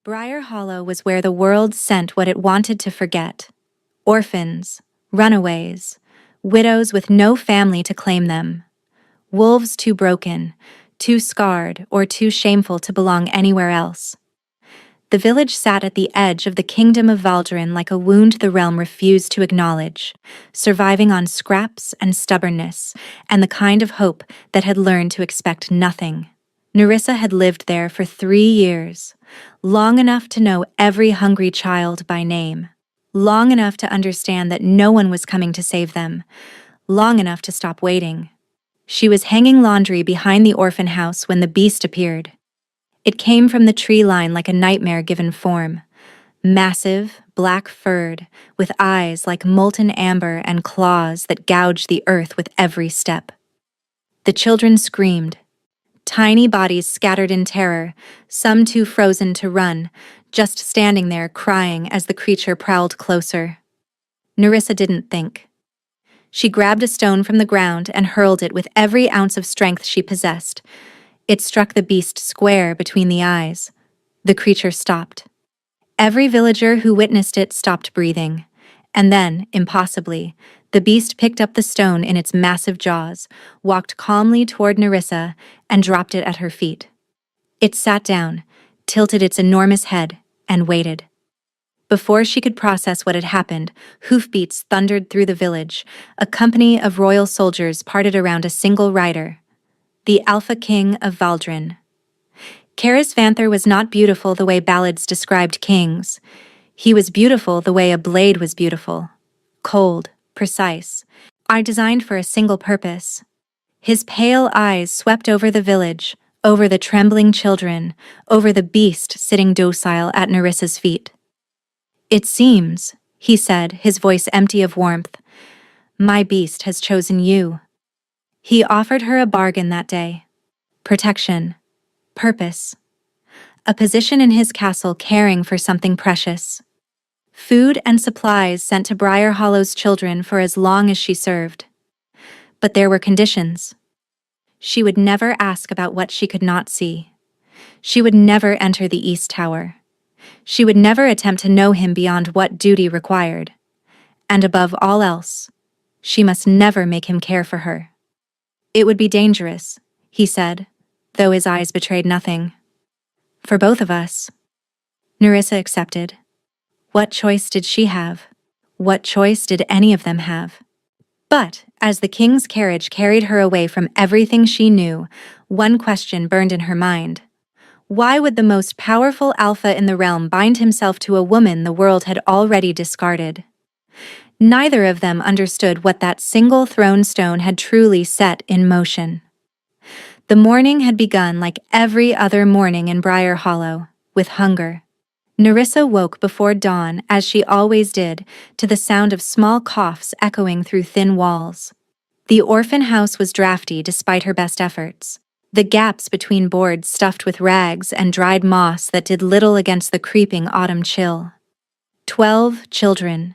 Briar Hollow was where the world sent what it wanted to forget. Orphans, runaways, widows with no family to claim them, wolves too broken, too scarred, or too shameful to belong anywhere else. The village sat at the edge of the kingdom of Valdrin like a wound the realm refused to acknowledge, surviving on scraps and stubbornness, and the kind of hope that had learned to expect nothing. Nerissa had lived there for 3 years, long enough to know every hungry child by name, long enough to understand that no one was coming to save them, long enough to stop waiting. She was hanging laundry behind the orphan house when the beast appeared. It came from the tree line like a nightmare given form. Massive, black-furred, with eyes like molten amber and claws that gouged the earth with every step. The children screamed. Tiny bodies scattered in terror, some too frozen to run, just standing there crying as the creature prowled closer. Nerissa didn't think. She grabbed a stone from the ground and hurled it with every ounce of strength she possessed. It struck the beast square between the eyes. The creature stopped. Every villager who witnessed it stopped breathing. And then, impossibly, the beast picked up the stone in its massive jaws, walked calmly toward Nerissa, and dropped it at her feet. It sat down, tilted its enormous head, and waited. Before she could process what had happened, hoofbeats thundered through the village. A company of royal soldiers parted around a single rider, the Alpha King of Valdrin. Karis Vanther was not beautiful the way ballads described kings. He was beautiful the way a blade was beautiful. Cold, precise, designed for a single purpose. His pale eyes swept over the village, over the trembling children, over the beast sitting docile at Nerissa's feet. "It seems," he said, his voice empty of warmth, "my beast has chosen you." He offered her a bargain that day. Protection. Purpose. A position in his castle caring for something precious. Food and supplies sent to Briar Hollow's children for as long as she served. But there were conditions. She would never ask about what she could not see. She would never enter the East Tower. She would never attempt to know him beyond what duty required. And above all else, she must never make him care for her. "It would be dangerous," he said, though his eyes betrayed nothing. "For both of us." Nerissa accepted. What choice did she have? What choice did any of them have? But, as the king's carriage carried her away from everything she knew, one question burned in her mind. Why would the most powerful alpha in the realm bind himself to a woman the world had already discarded? Neither of them understood what that single throne stone had truly set in motion. The morning had begun like every other morning in Briar Hollow, with hunger. Nerissa woke before dawn, as she always did, to the sound of small coughs echoing through thin walls. The orphan house was drafty despite her best efforts. The gaps between boards stuffed with rags and dried moss that did little against the creeping autumn chill. 12 children,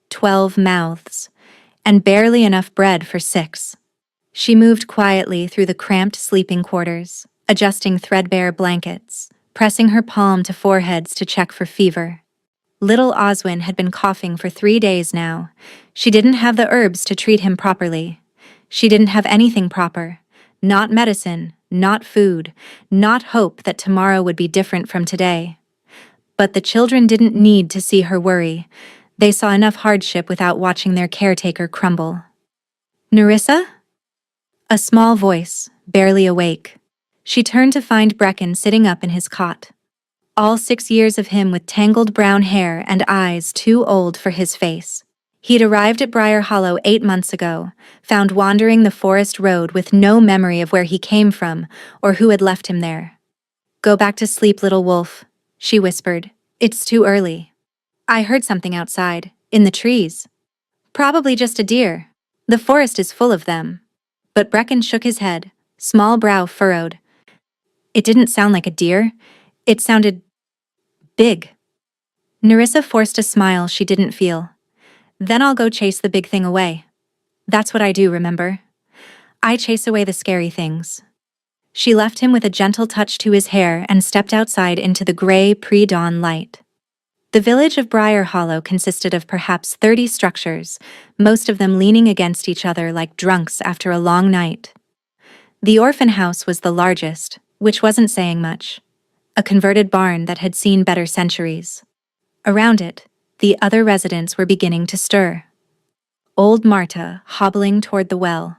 12 mouths, and barely enough bread for 6. She moved quietly through the cramped sleeping quarters, adjusting threadbare blankets, pressing her palm to foreheads to check for fever. Little Oswin had been coughing for 3 days now. She didn't have the herbs to treat him properly. She didn't have anything proper. Not medicine, not food, not hope that tomorrow would be different from today. But the children didn't need to see her worry. They saw enough hardship without watching their caretaker crumble. "Nerissa?" A small voice, barely awake. She turned to find Brecken sitting up in his cot. All 6 years of him with tangled brown hair and eyes too old for his face. He'd arrived at Briar Hollow 8 months ago, found wandering the forest road with no memory of where he came from or who had left him there. "Go back to sleep, little wolf," she whispered. "It's too early." "I heard something outside, in the trees. Probably just a deer. The forest is full of them." But Brecken shook his head, small brow furrowed. "It didn't sound like a deer. It sounded big." Nerissa forced a smile she didn't feel. "Then I'll go chase the big thing away. That's what I do, remember? I chase away the scary things." She left him with a gentle touch to his hair and stepped outside into the gray, pre-dawn light. The village of Briar Hollow consisted of perhaps 30 structures, most of them leaning against each other like drunks after a long night. The orphan house was the largest, which wasn't saying much. A converted barn that had seen better centuries. Around it, the other residents were beginning to stir. Old Marta hobbling toward the well.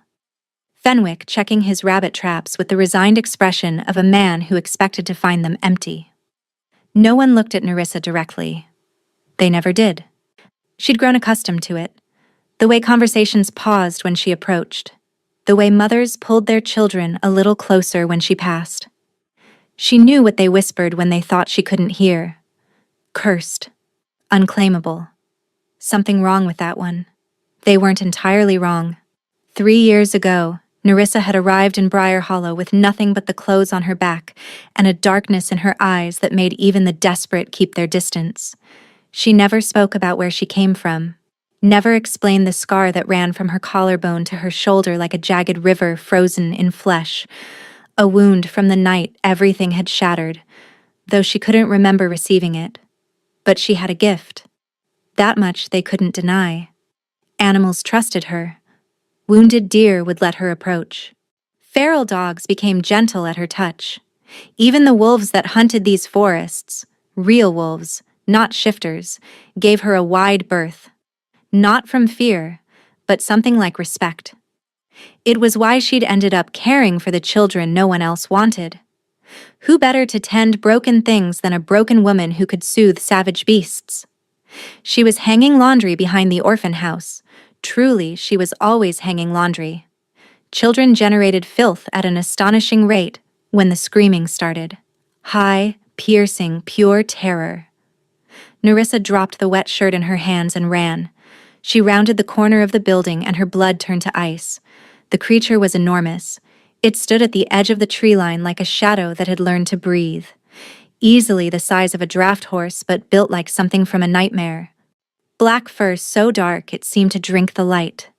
Fenwick checking his rabbit traps with the resigned expression of a man who expected to find them empty. No one looked at Nerissa directly. They never did. She'd grown accustomed to it. The way conversations paused when she approached. The way mothers pulled their children a little closer when she passed. She knew what they whispered when they thought she couldn't hear. Cursed. Unclaimable. Something wrong with that one. They weren't entirely wrong. 3 years ago, Nerissa had arrived in Briar Hollow with nothing but the clothes on her back and a darkness in her eyes that made even the desperate keep their distance. She never spoke about where she came from, never explained the scar that ran from her collarbone to her shoulder like a jagged river frozen in flesh, a wound from the night everything had shattered, though she couldn't remember receiving it. But she had a gift. That much they couldn't deny. Animals trusted her. Wounded deer would let her approach. Feral dogs became gentle at her touch. Even the wolves that hunted these forests, real wolves, not shifters, gave her a wide berth. Not from fear, but something like respect. It was why she'd ended up caring for the children no one else wanted. Who better to tend broken things than a broken woman who could soothe savage beasts? She was hanging laundry behind the orphan house. Truly, she was always hanging laundry. Children generated filth at an astonishing rate when the screaming started. High, piercing, pure terror. Nerissa dropped the wet shirt in her hands and ran. She rounded the corner of the building and her blood turned to ice. The creature was enormous. It stood at the edge of the tree line like a shadow that had learned to breathe. Easily the size of a draft horse, but built like something from a nightmare. Black fur so dark it seemed to drink the light.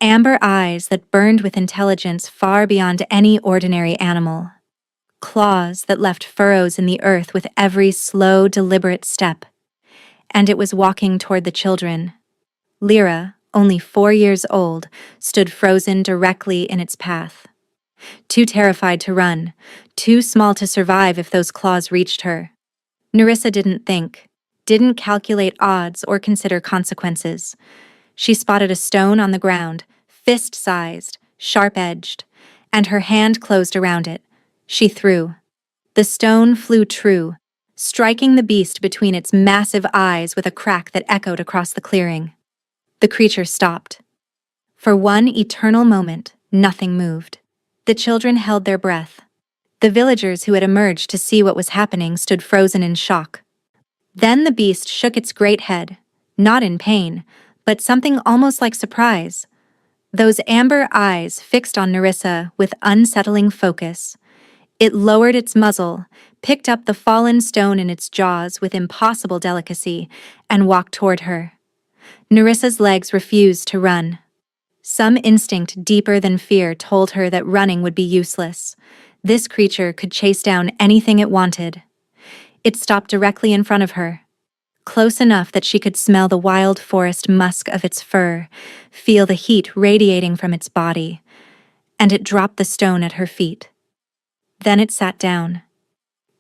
Amber eyes that burned with intelligence far beyond any ordinary animal. Claws that left furrows in the earth with every slow, deliberate step. And it was walking toward the children. Lyra, only 4 years old, stood frozen directly in its path. Too terrified to run, too small to survive if those claws reached her. Nerissa didn't think, didn't calculate odds or consider consequences. She spotted a stone on the ground, fist-sized, sharp-edged, and her hand closed around it. She threw. The stone flew true, striking the beast between its massive eyes with a crack that echoed across the clearing. The creature stopped. For one eternal moment, nothing moved. The children held their breath. The villagers who had emerged to see what was happening stood frozen in shock. Then the beast shook its great head, not in pain, but something almost like surprise. Those amber eyes fixed on Nerissa with unsettling focus. It lowered its muzzle, picked up the fallen stone in its jaws with impossible delicacy, and walked toward her. Nerissa's legs refused to run. Some instinct deeper than fear told her that running would be useless. This creature could chase down anything it wanted. It stopped directly in front of her, close enough that she could smell the wild forest musk of its fur, feel the heat radiating from its body, and it dropped the stone at her feet. Then it sat down,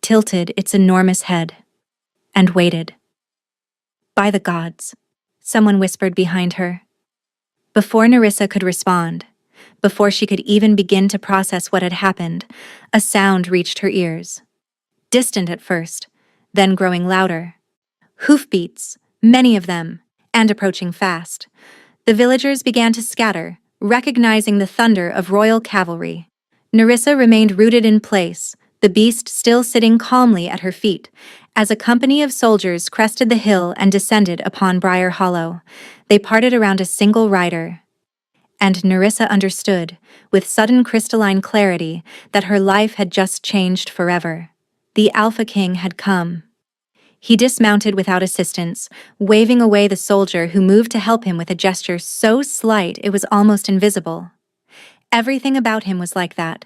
tilted its enormous head, and waited. By the gods, someone whispered behind her. Before Nerissa could respond, before she could even begin to process what had happened, a sound reached her ears. Distant at first, then growing louder. Hoofbeats, many of them, and approaching fast. The villagers began to scatter, recognizing the thunder of royal cavalry. Nerissa remained rooted in place, the beast still sitting calmly at her feet, as a company of soldiers crested the hill and descended upon Briar Hollow. They parted around a single rider. And Nerissa understood, with sudden crystalline clarity, that her life had just changed forever. The Alpha King had come. He dismounted without assistance, waving away the soldier who moved to help him with a gesture so slight it was almost invisible. Everything about him was like that.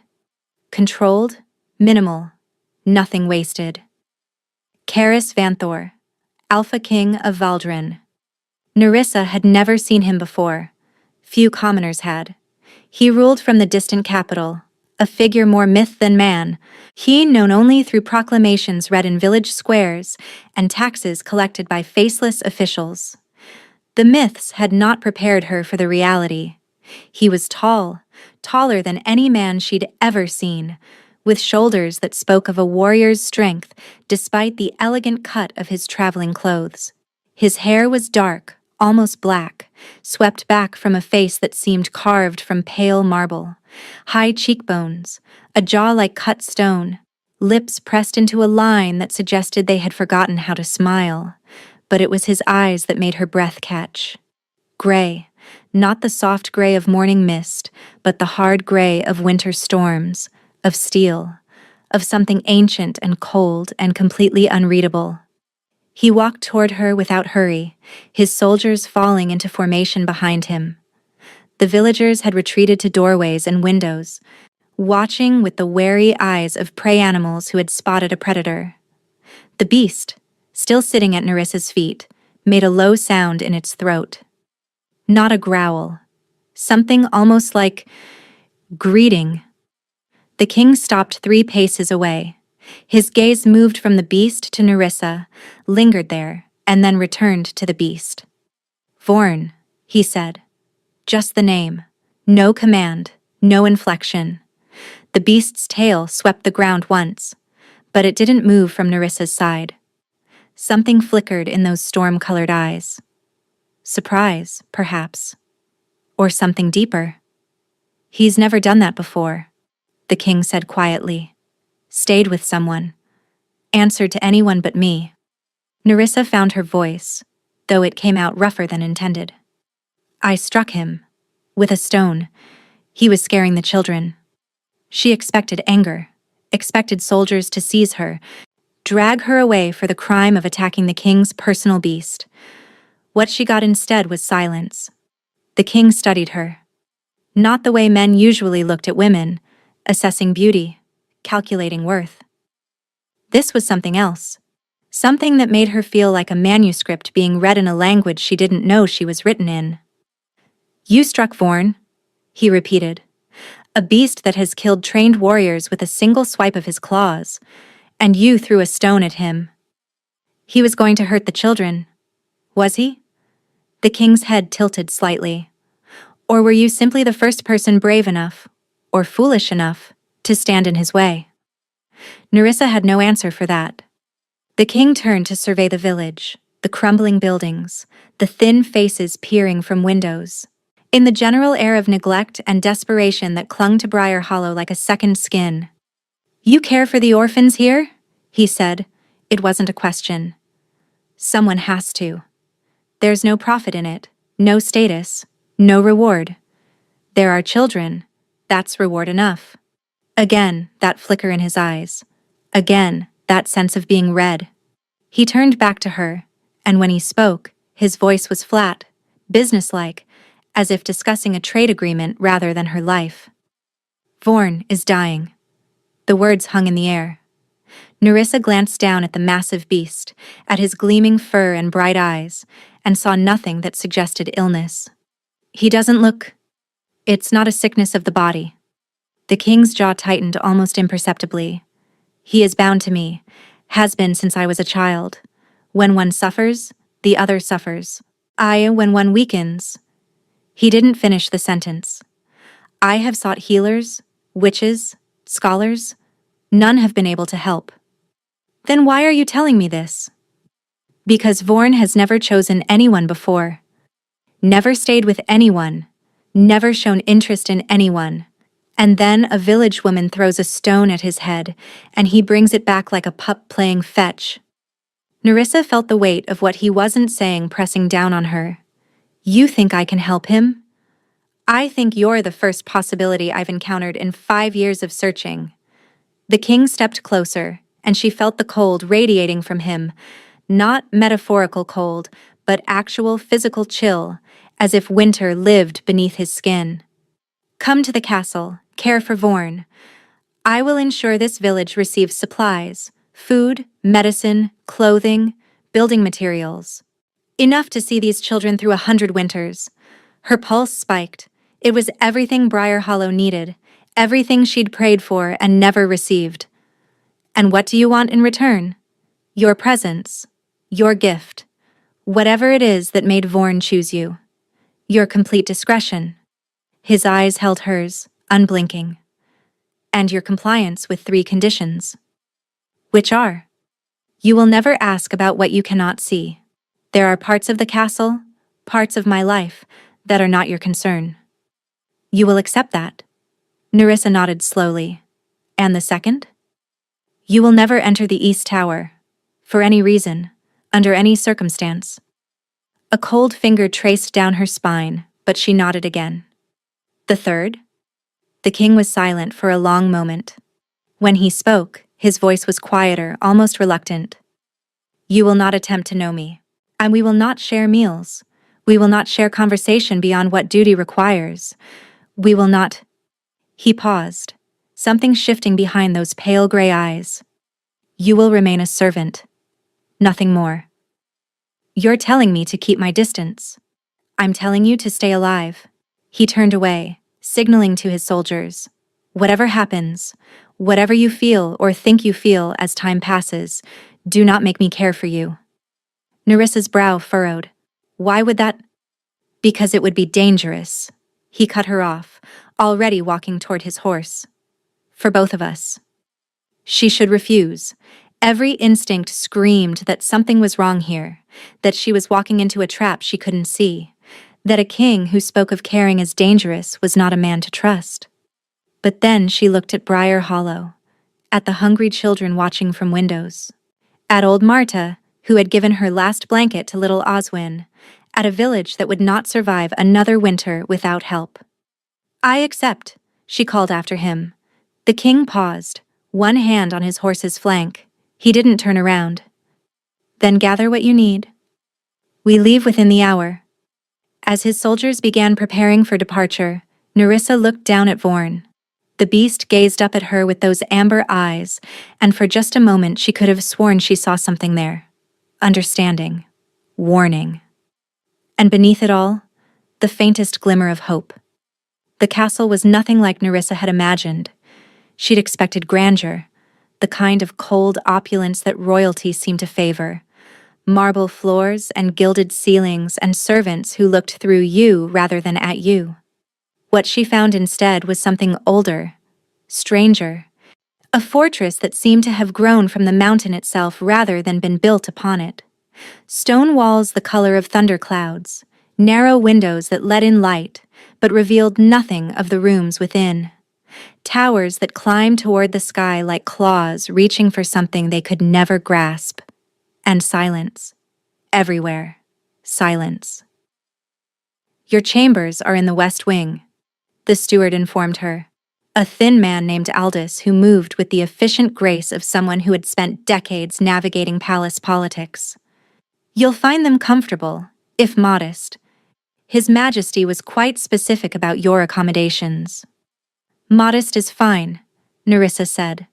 Controlled, minimal, nothing wasted. Karis Vanthor, Alpha King of Valdrin. Nerissa had never seen him before. Few commoners had. He ruled from the distant capital, a figure more myth than man, he known only through proclamations read in village squares and taxes collected by faceless officials. The myths had not prepared her for the reality. He was tall, taller than any man she'd ever seen, with shoulders that spoke of a warrior's strength despite the elegant cut of his traveling clothes. His hair was dark, almost black, swept back from a face that seemed carved from pale marble. High cheekbones, a jaw like cut stone, lips pressed into a line that suggested they had forgotten how to smile. But it was his eyes that made her breath catch. Gray, not the soft gray of morning mist, but the hard gray of winter storms, of steel, of something ancient and cold and completely unreadable. He walked toward her without hurry, his soldiers falling into formation behind him. The villagers had retreated to doorways and windows, watching with the wary eyes of prey animals who had spotted a predator. The beast, still sitting at Nerissa's feet, made a low sound in its throat. Not a growl. Something almost like greeting. The king stopped 3 paces away. His gaze moved from the beast to Nerissa, lingered there, and then returned to the beast. Vorn, he said. Just the name. No command, no inflection. The beast's tail swept the ground once, but it didn't move from Nerissa's side. Something flickered in those storm-colored eyes. Surprise, perhaps. Or something deeper. He's never done that before, the king said quietly. Stayed with someone. Answered to anyone but me. Nerissa found her voice, though it came out rougher than intended. I struck him. With a stone. He was scaring the children. She expected anger, expected soldiers to seize her, drag her away for the crime of attacking the king's personal beast. What she got instead was silence. The king studied her. Not the way men usually looked at women, assessing beauty, calculating worth. This was something else. Something that made her feel like a manuscript being read in a language she didn't know she was written in. You struck Vorn, he repeated. A beast that has killed trained warriors with a single swipe of his claws, and you threw a stone at him. He was going to hurt the children. Was he? The king's head tilted slightly. Or were you simply the first person brave enough, or foolish enough, to stand in his way? Nerissa had no answer for that. The king turned to survey the village, the crumbling buildings, the thin faces peering from windows. In the general air of neglect and desperation that clung to Briar Hollow like a second skin. You care for the orphans here? He said. It wasn't a question. Someone has to. There's no profit in it, no status, no reward. There are children. That's reward enough. Again, that flicker in his eyes. Again, that sense of being read. He turned back to her, and when he spoke, his voice was flat, businesslike, as if discussing a trade agreement rather than her life. Vorn is dying. The words hung in the air. Nerissa glanced down at the massive beast, at his gleaming fur and bright eyes, and saw nothing that suggested illness. He doesn't look... It's not a sickness of the body. The king's jaw tightened almost imperceptibly. He is bound to me, has been since I was a child. When one suffers, the other suffers. When one weakens... He didn't finish the sentence. I have sought healers, witches, scholars. None have been able to help. Then why are you telling me this? Because Vorn has never chosen anyone before. Never stayed with anyone. Never shown interest in anyone. And then a village woman throws a stone at his head, and he brings it back like a pup playing fetch. Nerissa felt the weight of what he wasn't saying pressing down on her. You think I can help him? I think you're the first possibility I've encountered in 5 years of searching. The king stepped closer, and she felt the cold radiating from him, not metaphorical cold, but actual physical chill, as if winter lived beneath his skin. Come to the castle, care for Vorn. I will ensure this village receives supplies, food, medicine, clothing, building materials. Enough to see these children through 100 winters. Her pulse spiked. It was everything Briar Hollow needed, everything she'd prayed for and never received. And what do you want in return? Your presence. Your gift. Whatever it is that made Vorn choose you. Your complete discretion. His eyes held hers, unblinking. And your compliance with 3 conditions. Which are: you will never ask about what you cannot see. There are parts of the castle, parts of my life, that are not your concern. You will accept that. Nerissa nodded slowly. And the second? You will never enter the East Tower. For any reason, under any circumstance. A cold finger traced down her spine, but she nodded again. The third? The king was silent for a long moment. When he spoke, his voice was quieter, almost reluctant. You will not attempt to know me. And we will not share meals. We will not share conversation beyond what duty requires. We will not— He paused, something shifting behind those pale gray eyes. You will remain a servant. Nothing more. You're telling me to keep my distance. I'm telling you to stay alive. He turned away, signaling to his soldiers. Whatever happens, whatever you feel or think you feel as time passes, do not make me care for you. Nerissa's brow furrowed. Why would that? Because it would be dangerous. He cut her off, already walking toward his horse. For both of us. She should refuse. Every instinct screamed that something was wrong here, that she was walking into a trap she couldn't see, that a king who spoke of caring as dangerous was not a man to trust. But then she looked at Briar Hollow, at the hungry children watching from windows, at old Marta, who had given her last blanket to little Oswin, at a village that would not survive another winter without help. I accept, she called after him. The king paused, one hand on his horse's flank. He didn't turn around. Then gather what you need. We leave within the hour. As his soldiers began preparing for departure, Nerissa looked down at Vorn. The beast gazed up at her with those amber eyes, and for just a moment she could have sworn she saw something there. Understanding. Warning. And beneath it all, the faintest glimmer of hope. The castle was nothing like Nerissa had imagined. She'd expected grandeur, the kind of cold opulence that royalty seemed to favor. Marble floors and gilded ceilings and servants who looked through you rather than at you. What she found instead was something older, stranger, a fortress that seemed to have grown from the mountain itself rather than been built upon it. Stone walls the color of thunderclouds, narrow windows that let in light, but revealed nothing of the rooms within. Towers that climbed toward the sky like claws reaching for something they could never grasp. And silence. Everywhere. Silence. Your chambers are in the west wing, the steward informed her. A thin man named Aldous who moved with the efficient grace of someone who had spent decades navigating palace politics. You'll find them comfortable, if modest. His Majesty was quite specific about your accommodations. Modest is fine, Nerissa said.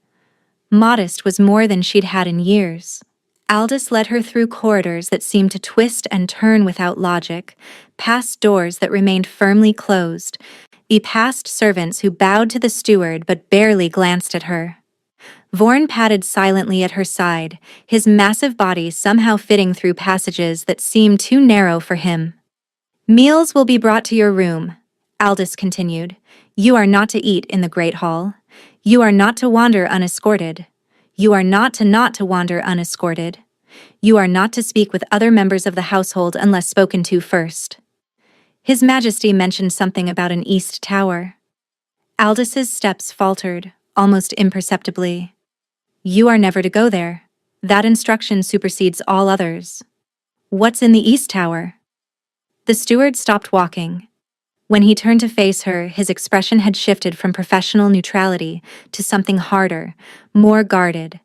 Modest was more than she'd had in years. Aldous led her through corridors that seemed to twist and turn without logic, past doors that remained firmly closed, past servants who bowed to the steward but barely glanced at her. Vorn padded silently at her side, his massive body somehow fitting through passages that seemed too narrow for him. Meals will be brought to your room, Aldous continued. You are not to eat in the Great Hall. You are not to wander unescorted. You are not to wander unescorted. You are not to speak with other members of the household unless spoken to first. His Majesty mentioned something about an east tower. Aldous' steps faltered, almost imperceptibly. You are never to go there. That instruction supersedes all others. What's in the east tower? The steward stopped walking. When he turned to face her, his expression had shifted from professional neutrality to something harder, more guarded.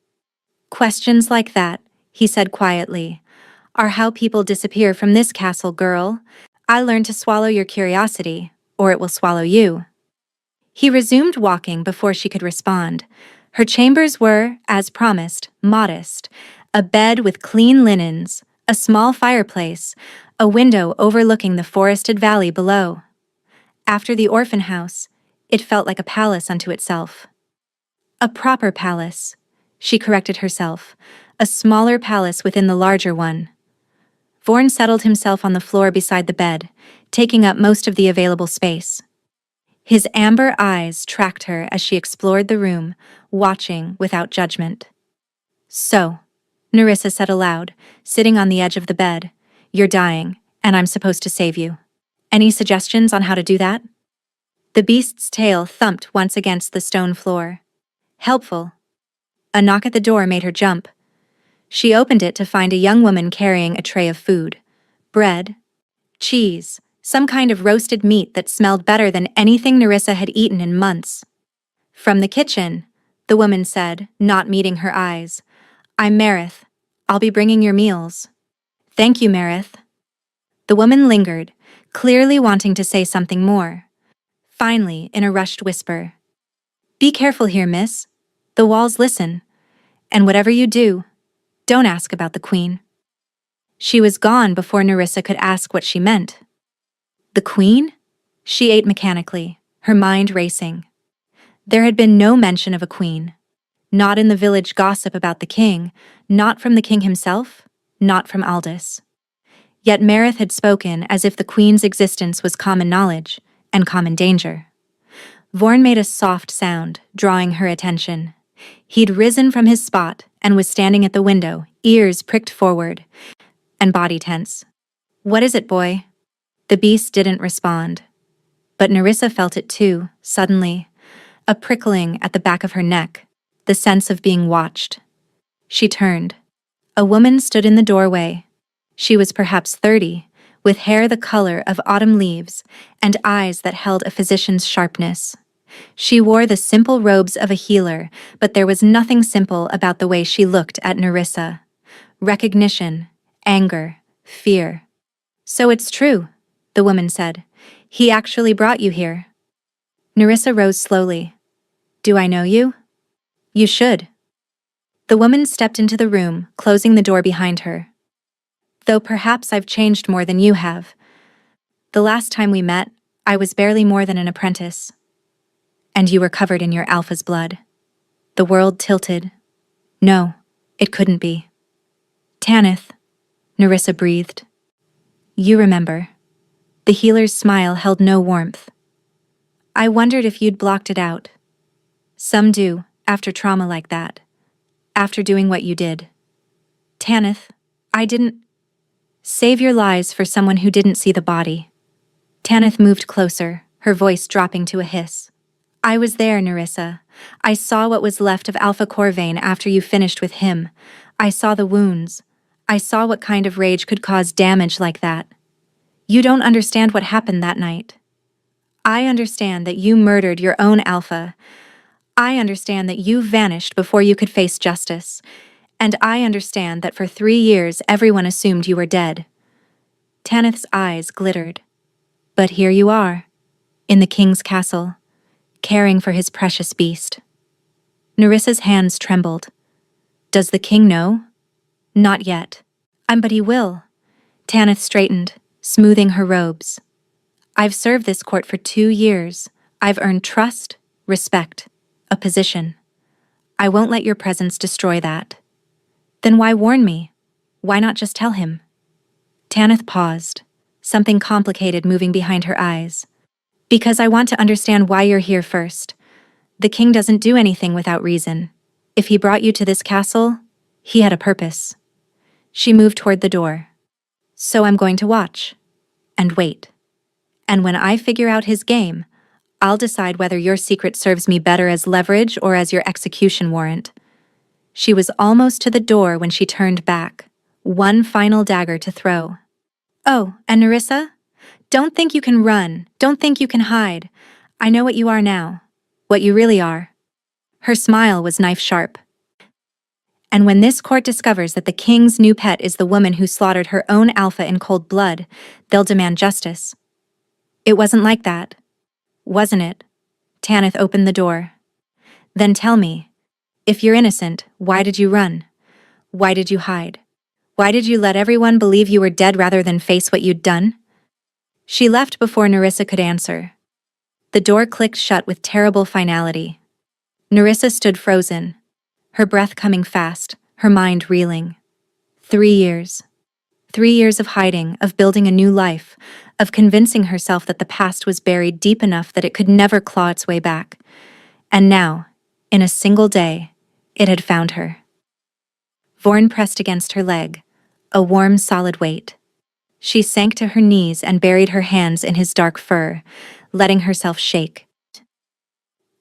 Questions like that, he said quietly, are how people disappear from this castle, girl. I learned to swallow your curiosity, or it will swallow you. He resumed walking before she could respond. Her chambers were, as promised, modest: a bed with clean linens, a small fireplace, a window overlooking the forested valley below. After the orphan house, it felt like a palace unto itself. A proper palace, she corrected herself, a smaller palace within the larger one. Vorn settled himself on the floor beside the bed, taking up most of the available space. His amber eyes tracked her as she explored the room, watching without judgment. "So," Nerissa said aloud, sitting on the edge of the bed, "you're dying, and I'm supposed to save you. Any suggestions on how to do that?" The beast's tail thumped once against the stone floor. "Helpful." A knock at the door made her jump. She opened it to find a young woman carrying a tray of food: bread, cheese, some kind of roasted meat that smelled better than anything Nerissa had eaten in months. "From the kitchen," the woman said, not meeting her eyes. "I'm Marith. I'll be bringing your meals." "Thank you, Marith." The woman lingered, clearly wanting to say something more. Finally, in a rushed whisper, "Be careful here, miss. The walls listen. And whatever you do, don't ask about the queen." She was gone before Nerissa could ask what she meant. The queen? She ate mechanically, her mind racing. There had been no mention of a queen. Not in the village gossip about the king, not from the king himself, not from Aldous. Yet Marith had spoken as if the queen's existence was common knowledge and common danger. Vorn made a soft sound, drawing her attention. He'd risen from his spot and was standing at the window, ears pricked forward, and body tense. "What is it, boy?" The beast didn't respond. But Nerissa felt it too, suddenly. A prickling at the back of her neck, the sense of being watched. She turned. A woman stood in the doorway. She was perhaps 30, with hair the color of autumn leaves and eyes that held a physician's sharpness. She wore the simple robes of a healer, but there was nothing simple about the way she looked at Nerissa. Recognition, anger, fear. "So it's true," the woman said. "He actually brought you here." Nerissa rose slowly. "Do I know you?" "You should." The woman stepped into the room, closing the door behind her. "Though perhaps I've changed more than you have. The last time we met, I was barely more than an apprentice. And you were covered in your alpha's blood." The world tilted. No, it couldn't be. "Tanith," Nerissa breathed. "You remember." The healer's smile held no warmth. "I wondered if you'd blocked it out. Some do, after trauma like that. After doing what you did." "Tanith, I didn't—" "Save your lies for someone who didn't see the body." Tanith moved closer, her voice dropping to a hiss. "I was there, Nerissa. I saw what was left of Alpha Corvain after you finished with him. I saw the wounds. I saw what kind of rage could cause damage like that. You don't understand what happened that night. I understand that you murdered your own Alpha. I understand that you vanished before you could face justice. And I understand that for 3 years everyone assumed you were dead." Tanith's eyes glittered. "But here you are, in the king's castle, caring for his precious beast." Nerissa's hands trembled. "Does the king know?" "Not yet. But he will." Tanith straightened, smoothing her robes. "I've served this court for 2 years. I've earned trust, respect, a position. I won't let your presence destroy that." "Then why warn me? Why not just tell him?" Tanith paused, something complicated moving behind her eyes. "Because I want to understand why you're here first. The king doesn't do anything without reason. If he brought you to this castle, he had a purpose." She moved toward the door. "So I'm going to watch. And wait. And when I figure out his game, I'll decide whether your secret serves me better as leverage or as your execution warrant." She was almost to the door when she turned back, one final dagger to throw. "Oh, and Nerissa? Don't think you can run, don't think you can hide. I know what you are now, what you really are." Her smile was knife-sharp. "And when this court discovers that the king's new pet is the woman who slaughtered her own Alpha in cold blood, they'll demand justice." "It wasn't like that. Wasn't it?" Tanith opened the door. Then tell me, if you're innocent, why did you run? Why did you hide? Why did you let everyone believe you were dead rather than face what you'd done? She left before Nerissa could answer. The door clicked shut with terrible finality. Nerissa stood frozen, her breath coming fast, her mind reeling. 3 years. 3 years of hiding, of building a new life, of convincing herself that the past was buried deep enough that it could never claw its way back. And now, in a single day, it had found her. Vorn pressed against her leg, a warm, solid weight. She sank to her knees and buried her hands in his dark fur, letting herself shake.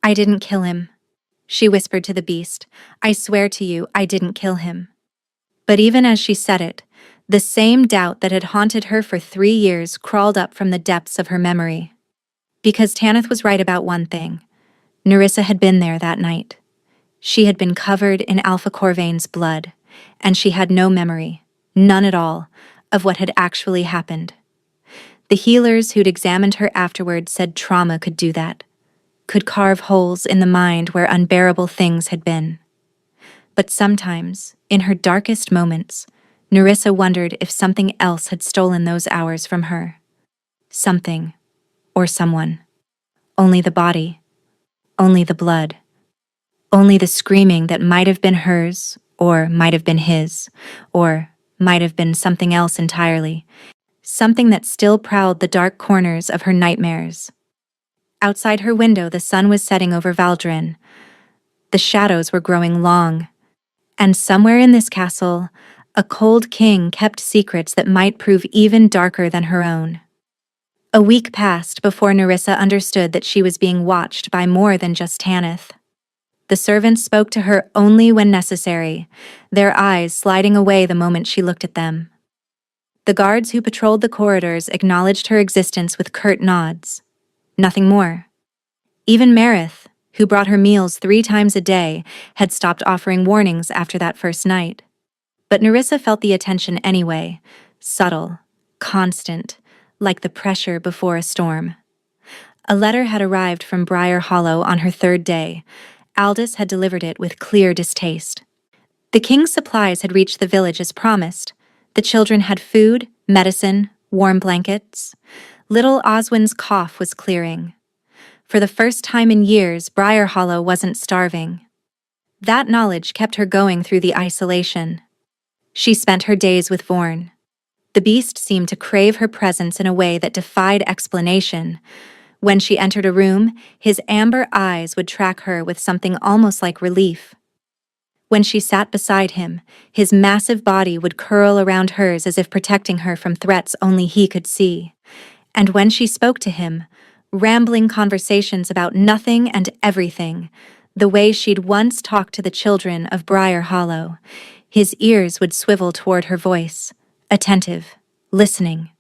I didn't kill him, she whispered to the beast. I swear to you, I didn't kill him. But even as she said it, the same doubt that had haunted her for 3 years crawled up from the depths of her memory. Because Tanith was right about one thing. Nerissa had been there that night. She had been covered in Alpha Corvain's blood, and she had no memory, none at all, of what had actually happened. The healers who'd examined her afterward said trauma could do that, could carve holes in the mind where unbearable things had been. But sometimes, in her darkest moments, Nerissa wondered if something else had stolen those hours from her. Something, or someone. Only the body. Only the blood. Only the screaming that might have been hers, or might have been his, or might have been something else entirely. Something that still prowled the dark corners of her nightmares. Outside her window, the sun was setting over Valdrin. The shadows were growing long. And somewhere in this castle, a cold king kept secrets that might prove even darker than her own. A week passed before Nerissa understood that she was being watched by more than just Tanith. The servants spoke to her only when necessary, their eyes sliding away the moment she looked at them. The guards who patrolled the corridors acknowledged her existence with curt nods. Nothing more. Even Marith, who brought her meals 3 times a day, had stopped offering warnings after that first night. But Nerissa felt the attention anyway, subtle, constant, like the pressure before a storm. A letter had arrived from Briar Hollow on her 3rd day. Aldous had delivered it with clear distaste. The king's supplies had reached the village as promised. The children had food, medicine, warm blankets. Little Oswin's cough was clearing. For the first time in years, Briar Hollow wasn't starving. That knowledge kept her going through the isolation. She spent her days with Vorn. The beast seemed to crave her presence in a way that defied explanation. When she entered a room, his amber eyes would track her with something almost like relief. When she sat beside him, his massive body would curl around hers as if protecting her from threats only he could see. And when she spoke to him, rambling conversations about nothing and everything, the way she'd once talked to the children of Briar Hollow, his ears would swivel toward her voice, attentive, listening.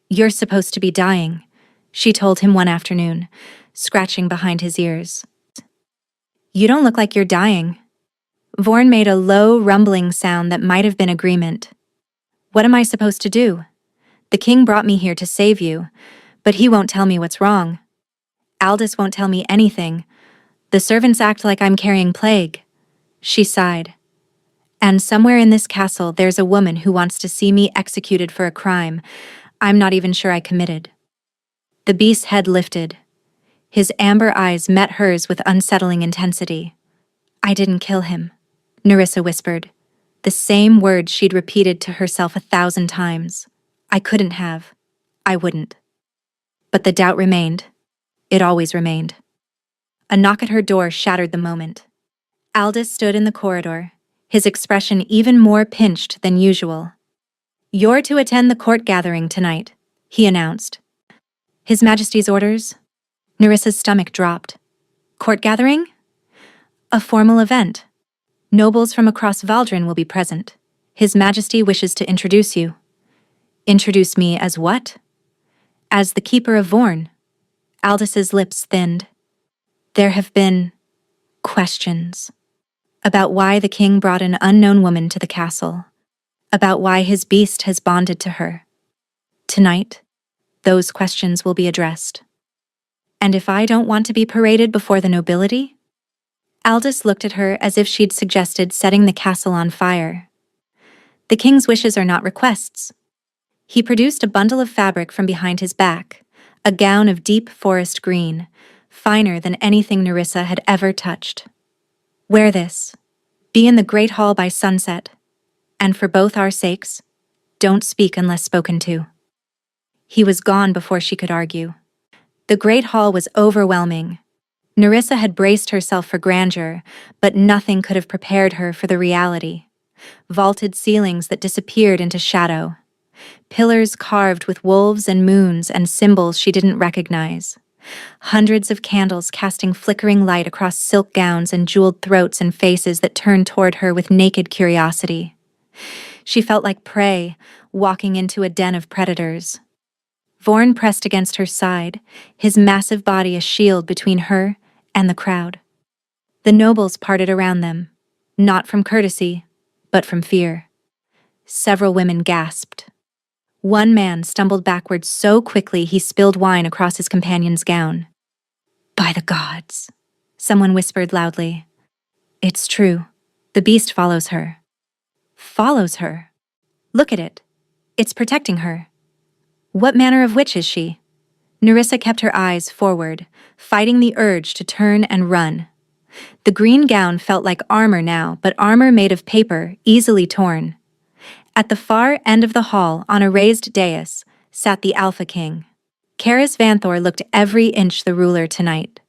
You're supposed to be dying, she told him one afternoon, scratching behind his ears. You don't look like you're dying. Vorn made a low, rumbling sound that might have been agreement. What am I supposed to do? The king brought me here to save you, but he won't tell me what's wrong. Aldous won't tell me anything. The servants act like I'm carrying plague. She sighed. And somewhere in this castle there's a woman who wants to see me executed for a crime I'm not even sure I committed. The beast's head lifted. His amber eyes met hers with unsettling intensity. I didn't kill him, Nerissa whispered, the same words she'd repeated to herself 1,000 times. I couldn't have. I wouldn't. But the doubt remained. It always remained. A knock at her door shattered the moment. Aldous stood in the corridor, his expression even more pinched than usual. You're to attend the court gathering tonight, he announced. His Majesty's orders? Nerissa's stomach dropped. Court gathering? A formal event. Nobles from across Valdrin will be present. His Majesty wishes to introduce you. Introduce me as what? As the Keeper of Vorn. Aldous' lips thinned. There have been questions about why the king brought an unknown woman to the castle, about why his beast has bonded to her. Tonight, those questions will be addressed. And if I don't want to be paraded before the nobility? Aldous looked at her as if she'd suggested setting the castle on fire. The king's wishes are not requests. He produced a bundle of fabric from behind his back, a gown of deep forest green, finer than anything Nerissa had ever touched. Wear this. Be in the great hall by sunset. And for both our sakes, don't speak unless spoken to. He was gone before she could argue. The great hall was overwhelming. Nerissa had braced herself for grandeur, but nothing could have prepared her for the reality. Vaulted ceilings that disappeared into shadow. Pillars carved with wolves and moons and symbols she didn't recognize. Hundreds of candles casting flickering light across silk gowns and jeweled throats and faces that turned toward her with naked curiosity. She felt like prey, walking into a den of predators. Vorn pressed against her side, his massive body a shield between her and the crowd. The nobles parted around them, not from courtesy, but from fear. Several women gasped. One man stumbled backwards so quickly he spilled wine across his companion's gown. By the gods, someone whispered loudly. It's true. The beast follows her. Follows her? Look at it. It's protecting her. What manner of witch is she? Nerissa kept her eyes forward, fighting the urge to turn and run. The green gown felt like armor now, but armor made of paper, easily torn. At the far end of the hall, on a raised dais, sat the Alpha King. Karis Vanthor looked every inch the ruler tonight.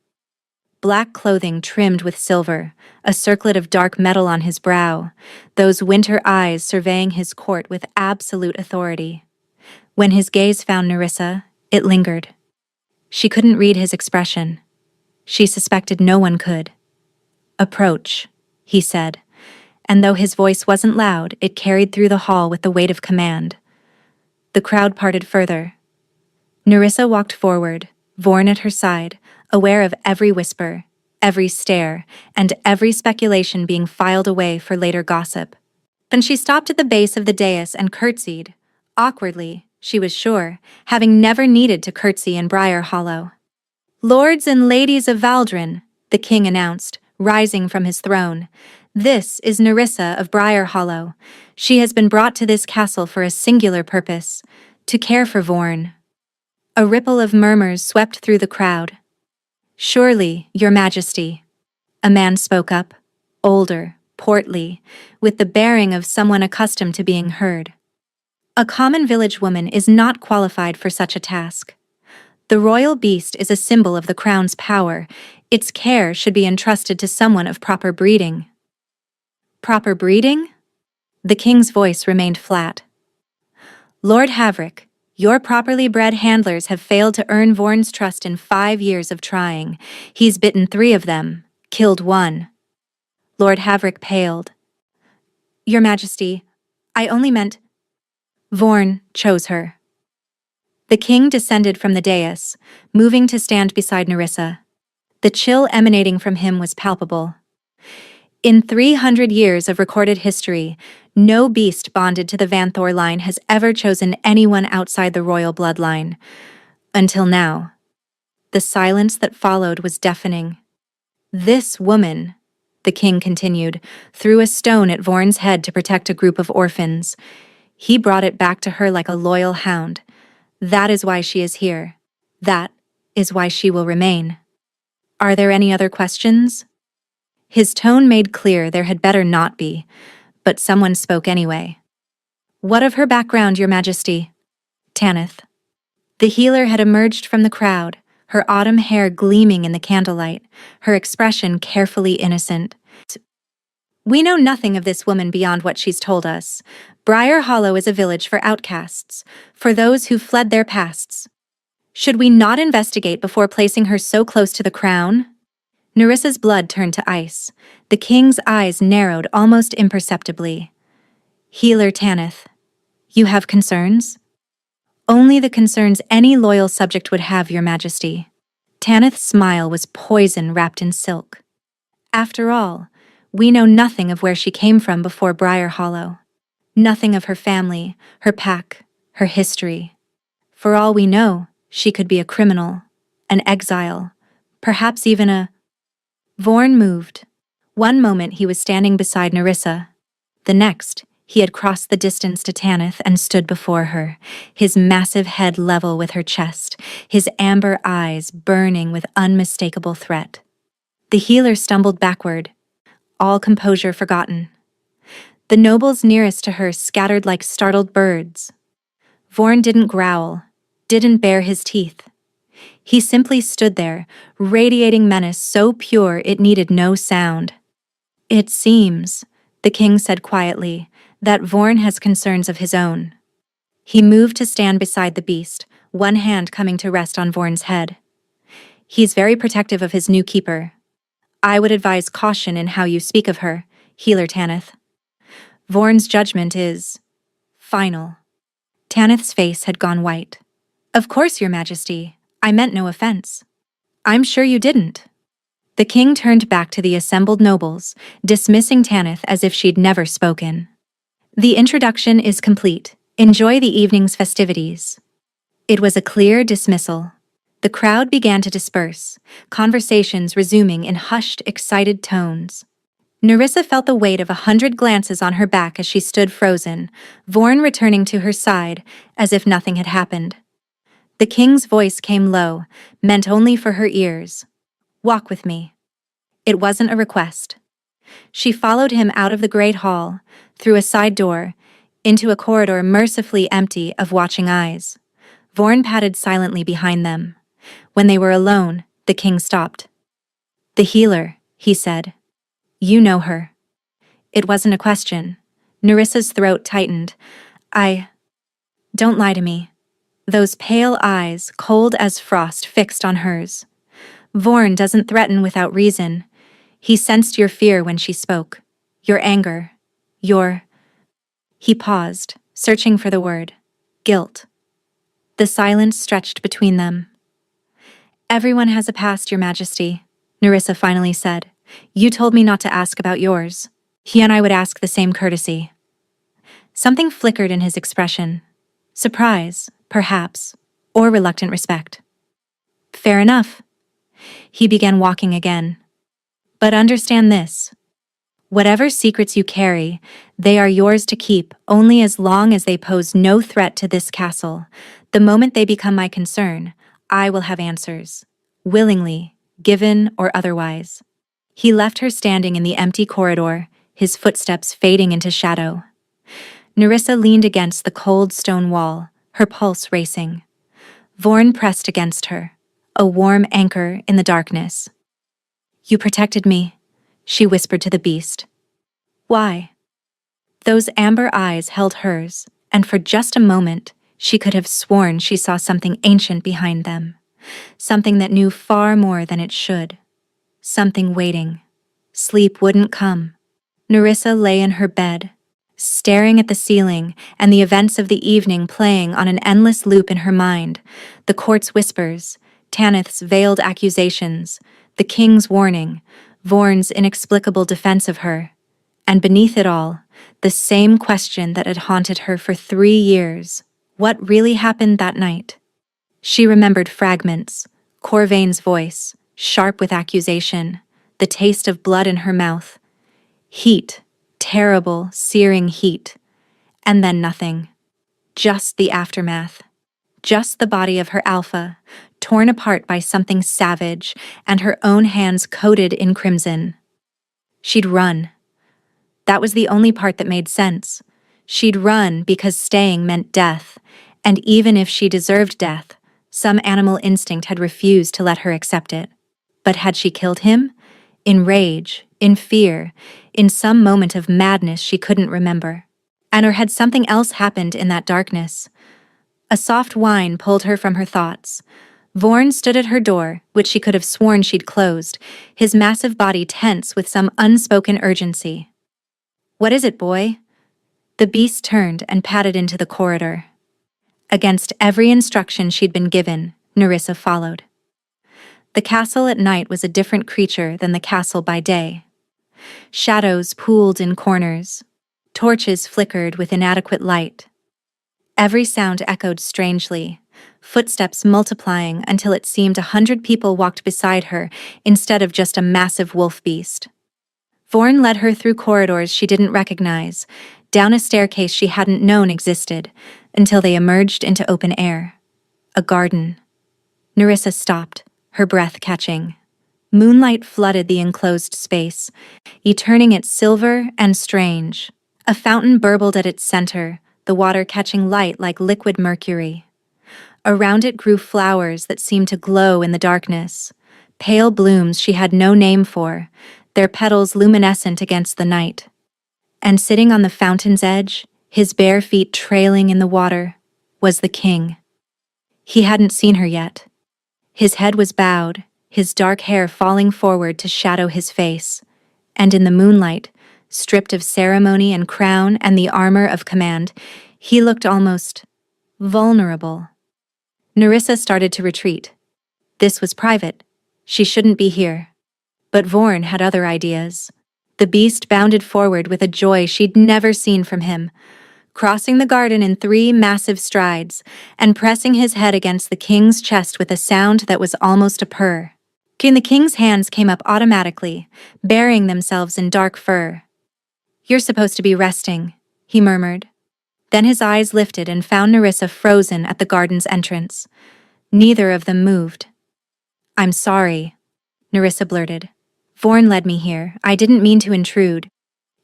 Black clothing trimmed with silver, a circlet of dark metal on his brow, those winter eyes surveying his court with absolute authority. When his gaze found Nerissa, it lingered. She couldn't read his expression. She suspected no one could. Approach, he said, and though his voice wasn't loud, it carried through the hall with the weight of command. The crowd parted further. Nerissa walked forward, Vorn at her side, aware of every whisper, every stare, and every speculation being filed away for later gossip. Then she stopped at the base of the dais and curtsied, awkwardly, she was sure, having never needed to curtsy in Briar Hollow. Lords and ladies of Valdrin, the king announced, rising from his throne. This is Nerissa of Briar Hollow. She has been brought to this castle for a singular purpose, to care for Vorn. A ripple of murmurs swept through the crowd. Surely, your majesty. A man spoke up, older, portly, with the bearing of someone accustomed to being heard. A common village woman is not qualified for such a task. The royal beast is a symbol of the crown's power. Its care should be entrusted to someone of proper breeding. Proper breeding? The king's voice remained flat. Lord Havric, your properly bred handlers have failed to earn Vorn's trust in 5 years of trying. He's bitten 3 of them, killed 1. Lord Havric paled. Your Majesty, I only meant... Vorn chose her. The king descended from the dais, moving to stand beside Nerissa. The chill emanating from him was palpable. In 300 years of recorded history, no beast bonded to the Vanthor line has ever chosen anyone outside the royal bloodline. Until now. The silence that followed was deafening. This woman, the king continued, threw a stone at Vorn's head to protect a group of orphans. He brought it back to her like a loyal hound. That is why she is here. That is why she will remain. Are there any other questions? His tone made clear there had better not be, but someone spoke anyway. What of her background, Your Majesty? Tanith. The healer had emerged from the crowd, her autumn hair gleaming in the candlelight, her expression carefully innocent. We know nothing of this woman beyond what she's told us. Briar Hollow is a village for outcasts, for those who fled their pasts. Should we not investigate before placing her so close to the crown? Nerissa's blood turned to ice. The king's eyes narrowed almost imperceptibly. Healer Tanith, you have concerns? Only the concerns any loyal subject would have, Your Majesty. Tanith's smile was poison wrapped in silk. After all, we know nothing of where she came from before Briar Hollow. Nothing of her family, her pack, her history. For all we know, she could be a criminal, an exile, perhaps even a... Vorn moved. One moment he was standing beside Nerissa. The next, he had crossed the distance to Tanith and stood before her, his massive head level with her chest, his amber eyes burning with unmistakable threat. The healer stumbled backward, all composure forgotten. The nobles nearest to her scattered like startled birds. Vorn didn't growl, didn't bare his teeth. He simply stood there, radiating menace so pure it needed no sound. "It seems," the king said quietly, "that Vorn has concerns of his own." He moved to stand beside the beast, one hand coming to rest on Vorn's head. "He's very protective of his new keeper. I would advise caution in how you speak of her, Healer Tanith. Vorn's judgment is... final." Tanith's face had gone white. "Of course, Your Majesty. I meant no offense." "I'm sure you didn't." The king turned back to the assembled nobles, dismissing Tanith as if she'd never spoken. "The introduction is complete. Enjoy the evening's festivities." It was a clear dismissal. The crowd began to disperse, conversations resuming in hushed, excited tones. Nerissa felt the weight of 100 glances on her back as she stood frozen, Vorn returning to her side as if nothing had happened. The king's voice came low, meant only for her ears. "Walk with me." It wasn't a request. She followed him out of the great hall, through a side door, into a corridor mercifully empty of watching eyes. Vorn padded silently behind them. When they were alone, the king stopped. "The healer," he said. "You know her." It wasn't a question. Nerissa's throat tightened. Don't lie to me." Those pale eyes, cold as frost, fixed on hers. "Vorn doesn't threaten without reason. He sensed your fear when she spoke. Your anger. Your..." He paused, searching for the word. "Guilt." The silence stretched between them. "Everyone has a past, Your Majesty," Nerissa finally said. "You told me not to ask about yours. He and I would ask the same courtesy." Something flickered in his expression. Surprise, perhaps, or reluctant respect. "Fair enough." He began walking again. "But understand this. Whatever secrets you carry, they are yours to keep only as long as they pose no threat to this castle. The moment they become my concern, I will have answers. Willingly, given or otherwise." He left her standing in the empty corridor, his footsteps fading into shadow. Nerissa leaned against the cold stone wall, her pulse racing. Vorn pressed against her, a warm anchor in the darkness. "You protected me," she whispered to the beast. "Why?" Those amber eyes held hers, and for just a moment, she could have sworn she saw something ancient behind them, something that knew far more than it should, something waiting. Sleep wouldn't come. Nerissa lay in her bed, staring at the ceiling and the events of the evening playing on an endless loop in her mind, the court's whispers, Tanith's veiled accusations, the king's warning, Vorn's inexplicable defense of her, and beneath it all, the same question that had haunted her for 3 years. What really happened that night? She remembered fragments, Corvain's voice, sharp with accusation, the taste of blood in her mouth, heat, terrible, searing heat, and then nothing. Just the aftermath. Just the body of her alpha, torn apart by something savage, and her own hands coated in crimson. She'd run. That was the only part that made sense. She'd run because staying meant death, and even if she deserved death, some animal instinct had refused to let her accept it. But had she killed him? In rage, in fear, in some moment of madness she couldn't remember. Or had something else happened in that darkness? A soft whine pulled her from her thoughts. Vorn stood at her door, which she could have sworn she'd closed, his massive body tense with some unspoken urgency. "What is it, boy?" The beast turned and padded into the corridor. Against every instruction she'd been given, Nerissa followed. The castle at night was a different creature than the castle by day. Shadows pooled in corners. Torches flickered with inadequate light. Every sound echoed strangely, footsteps multiplying until it seemed 100 people walked beside her instead of just a massive wolf beast. Vorn led her through corridors she didn't recognize, down a staircase she hadn't known existed, until they emerged into open air. A garden. Nerissa stopped, her breath catching. Moonlight flooded the enclosed space, turning it silver and strange. A fountain burbled at its center, the water catching light like liquid mercury. Around it grew flowers that seemed to glow in the darkness, pale blooms she had no name for, their petals luminescent against the night. And sitting on the fountain's edge, his bare feet trailing in the water, was the king. He hadn't seen her yet. His head was bowed, his dark hair falling forward to shadow his face, and in the moonlight, stripped of ceremony and crown and the armor of command, he looked almost vulnerable. Nerissa started to retreat. This was private. She shouldn't be here. But Vorn had other ideas. The beast bounded forward with a joy she'd never seen from him, crossing the garden in 3 massive strides and pressing his head against the king's chest with a sound that was almost a purr. The king's hands came up automatically, burying themselves in dark fur. "You're supposed to be resting," he murmured. Then his eyes lifted and found Nerissa frozen at the garden's entrance. Neither of them moved. "I'm sorry," Nerissa blurted. "Vorn led me here. I didn't mean to intrude.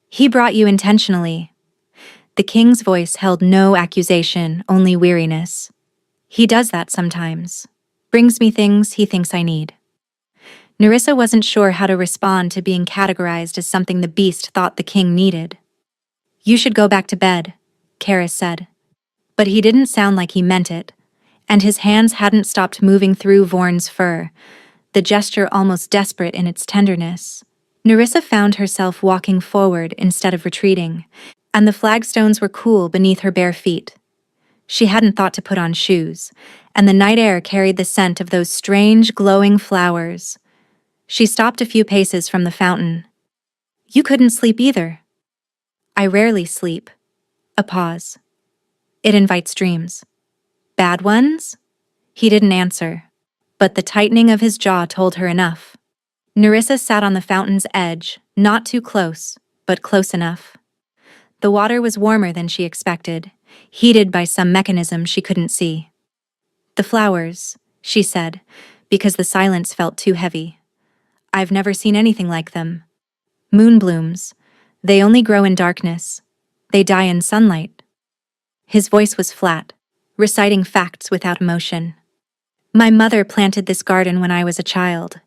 He brought you intentionally." The king's voice held no accusation, only weariness. "He does that sometimes. Brings me things he thinks I need." Nerissa wasn't sure how to respond to being categorized as something the beast thought the king needed. "You should go back to bed," Karis said. But he didn't sound like he meant it, and his hands hadn't stopped moving through Vorn's fur, the gesture almost desperate in its tenderness. Nerissa found herself walking forward instead of retreating, and the flagstones were cool beneath her bare feet. She hadn't thought to put on shoes, and the night air carried the scent of those strange, glowing flowers. She stopped a few paces from the fountain. "You couldn't sleep either." "I rarely sleep." A pause. "It invites dreams." "Bad ones?" He didn't answer, but the tightening of his jaw told her enough. Nerissa sat on the fountain's edge, not too close, but close enough. The water was warmer than she expected, heated by some mechanism she couldn't see. "The flowers," she said, because the silence felt too heavy. "I've never seen anything like them. Moonblooms. They only grow in darkness. They die in sunlight." His voice was flat, reciting facts without emotion. "My mother planted this garden when I was a child.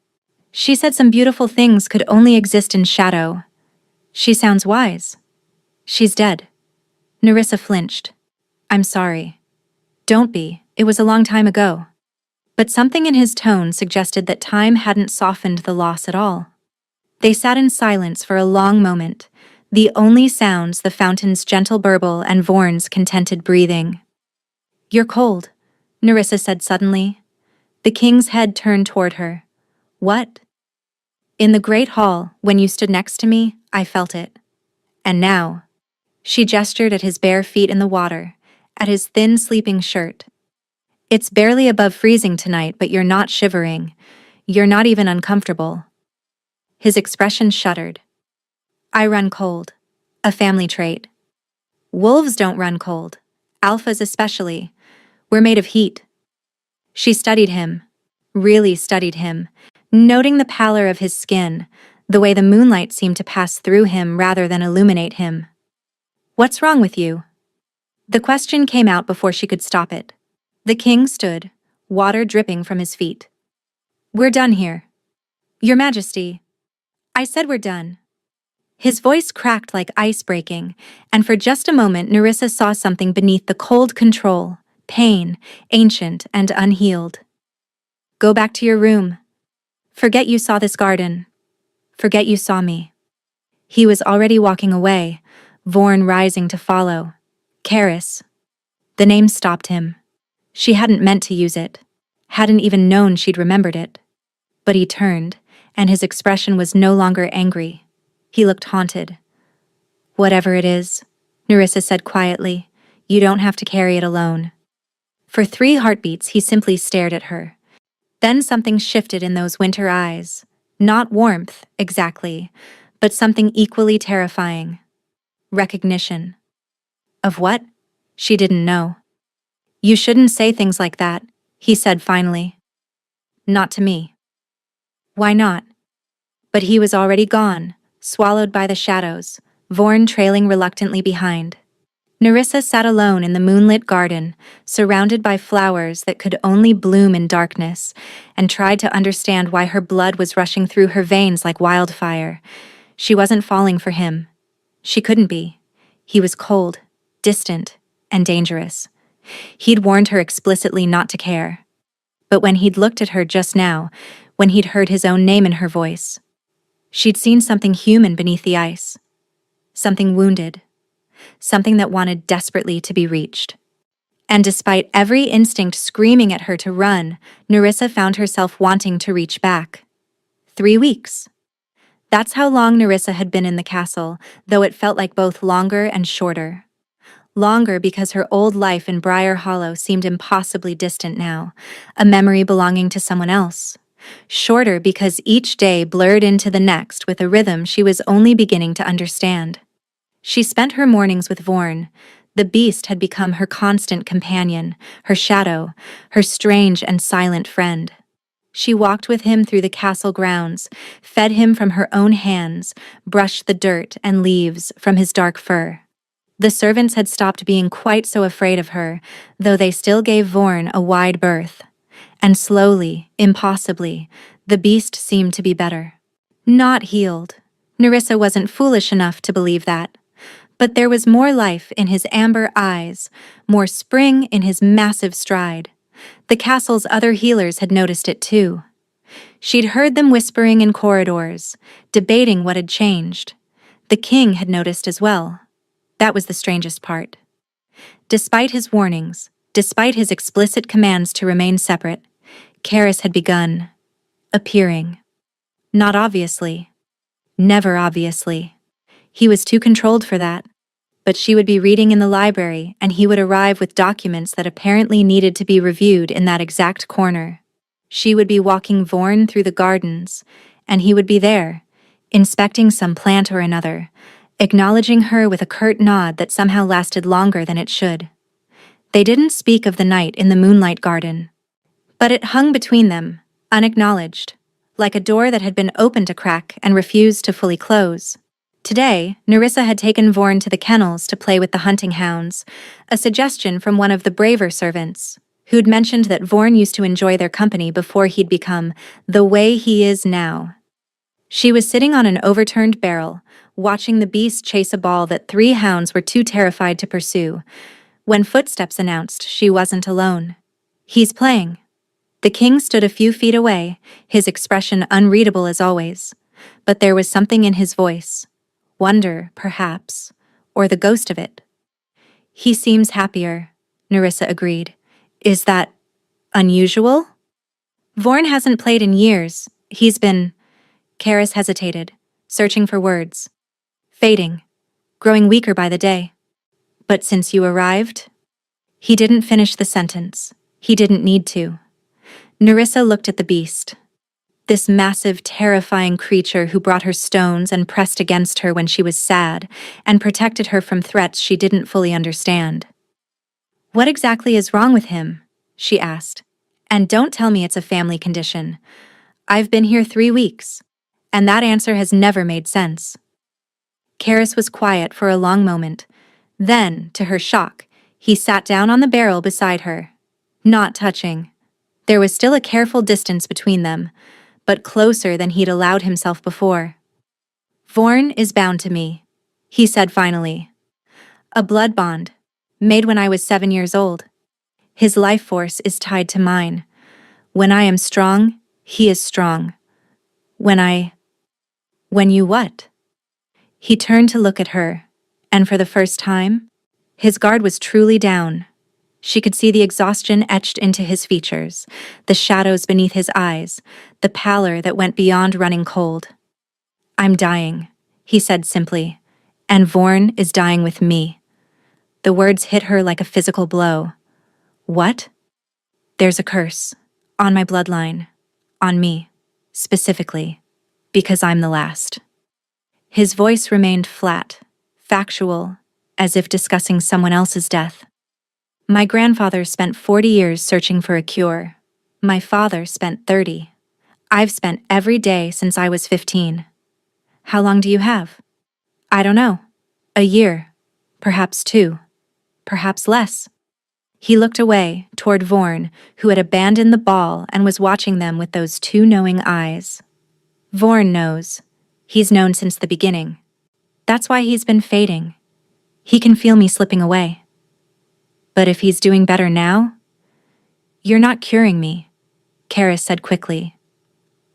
She said some beautiful things could only exist in shadow. She sounds wise. She's dead." Nerissa flinched. "I'm sorry." "Don't be. It was a long time ago." But something in his tone suggested that time hadn't softened the loss at all. They sat in silence for a long moment, the only sounds the fountain's gentle burble and Vorn's contented breathing. "You're cold," Nerissa said suddenly. The king's head turned toward her. "What?" "In the great hall, when you stood next to me, I felt it. And now." She gestured at his bare feet in the water, at his thin sleeping shirt. "It's barely above freezing tonight, but you're not shivering. You're not even uncomfortable." His expression shuddered. "I run cold. A family trait. Wolves don't run cold. Alphas especially. We're made of heat." She studied him, really studied him, noting the pallor of his skin, the way the moonlight seemed to pass through him rather than illuminate him. "What's wrong with you?" The question came out before she could stop it. The king stood, water dripping from his feet. "We're done here." "Your Majesty." "I said we're done." His voice cracked like ice breaking, and for just a moment Nerissa saw something beneath the cold control, pain, ancient and unhealed. "Go back to your room. Forget you saw this garden. Forget you saw me." He was already walking away, Vorn rising to follow. "Karis." The name stopped him. She hadn't meant to use it, hadn't even known she'd remembered it. But he turned, and his expression was no longer angry. He looked haunted. "Whatever it is," Nerissa said quietly, "you don't have to carry it alone." For 3 heartbeats, he simply stared at her. Then something shifted in those winter eyes. Not warmth, exactly, but something equally terrifying. Recognition. Of what? She didn't know. You shouldn't say things like that, he said finally. Not to me. Why not? But he was already gone, swallowed by the shadows, Vorn trailing reluctantly behind. Nerissa sat alone in the moonlit garden, surrounded by flowers that could only bloom in darkness, and tried to understand why her blood was rushing through her veins like wildfire. She wasn't falling for him. She couldn't be. He was cold, distant, and dangerous. He'd warned her explicitly not to care. But when he'd looked at her just now, when he'd heard his own name in her voice, she'd seen something human beneath the ice. Something wounded. Something that wanted desperately to be reached. And despite every instinct screaming at her to run, Nerissa found herself wanting to reach back. 3 weeks. That's how long Nerissa had been in the castle, though it felt like both longer and shorter. Longer because her old life in Briar Hollow seemed impossibly distant now, a memory belonging to someone else. Shorter because each day blurred into the next with a rhythm she was only beginning to understand. She spent her mornings with Vorn. The beast had become her constant companion, her shadow, her strange and silent friend. She walked with him through the castle grounds, fed him from her own hands, brushed the dirt and leaves from his dark fur. The servants had stopped being quite so afraid of her, though they still gave Vorn a wide berth. And slowly, impossibly, the beast seemed to be better. Not healed. Nerissa wasn't foolish enough to believe that. But there was more life in his amber eyes, more spring in his massive stride. The castle's other healers had noticed it too. She'd heard them whispering in corridors, debating what had changed. The king had noticed as well. That was the strangest part. Despite his warnings, despite his explicit commands to remain separate, Karis had begun appearing. Not obviously. Never obviously. He was too controlled for that. But she would be reading in the library, and he would arrive with documents that apparently needed to be reviewed in that exact corner. She would be walking Vorn through the gardens, and he would be there, inspecting some plant or another, acknowledging her with a curt nod that somehow lasted longer than it should. They didn't speak of the night in the moonlight garden. But it hung between them, unacknowledged, like a door that had been opened a crack and refused to fully close. Today, Nerissa had taken Vorn to the kennels to play with the hunting hounds, a suggestion from one of the braver servants, who'd mentioned that Vorn used to enjoy their company before he'd become the way he is now. She was sitting on an overturned barrel, watching the beast chase a ball that 3 hounds were too terrified to pursue, when footsteps announced she wasn't alone. He's playing. The king stood a few feet away, his expression unreadable as always, but there was something in his voice. Wonder, perhaps, or the ghost of it. He seems happier, Nerissa agreed. Is that unusual? Vorn hasn't played in years. He's been... Karis hesitated, searching for words. Fading, growing weaker by the day. But since you arrived? He didn't finish the sentence. He didn't need to. Nerissa looked at the beast. This massive, terrifying creature who brought her stones and pressed against her when she was sad, and protected her from threats she didn't fully understand. What exactly is wrong with him? She asked. And don't tell me it's a family condition. I've been here 3 weeks, and that answer has never made sense. Karis was quiet for a long moment. Then, to her shock, he sat down on the barrel beside her. Not touching. There was still a careful distance between them, but closer than he'd allowed himself before. Vorn is bound to me, he said finally. A blood bond, made when I was 7 years old. His life force is tied to mine. When I am strong, he is strong. When you what? He turned to look at her, and for the first time, his guard was truly down. She could see the exhaustion etched into his features, the shadows beneath his eyes, the pallor that went beyond running cold. I'm dying, he said simply, and Vorn is dying with me. The words hit her like a physical blow. What? There's a curse. On my bloodline. On me. Specifically. Because I'm the last. His voice remained flat, factual, as if discussing someone else's death. My grandfather spent 40 years searching for a cure. My father spent 30. I've spent every day since I was 15. How long do you have? I don't know. A year. Perhaps 2. Perhaps less. He looked away, toward Vorn, who had abandoned the ball and was watching them with those 2 knowing eyes. Vorn knows. He's known since the beginning. That's why he's been fading. He can feel me slipping away. But if he's doing better now? You're not curing me, Karis said quickly.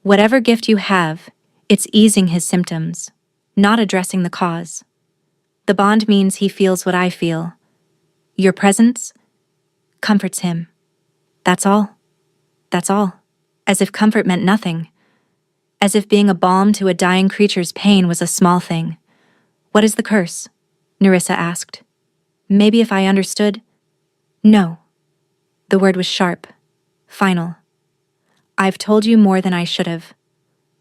Whatever gift you have, it's easing his symptoms, not addressing the cause. The bond means he feels what I feel. Your presence comforts him. That's all. That's all. As if comfort meant nothing. As if being a balm to a dying creature's pain was a small thing. What is the curse? Nerissa asked. Maybe if I understood. No. The word was sharp. Final. I've told you more than I should have.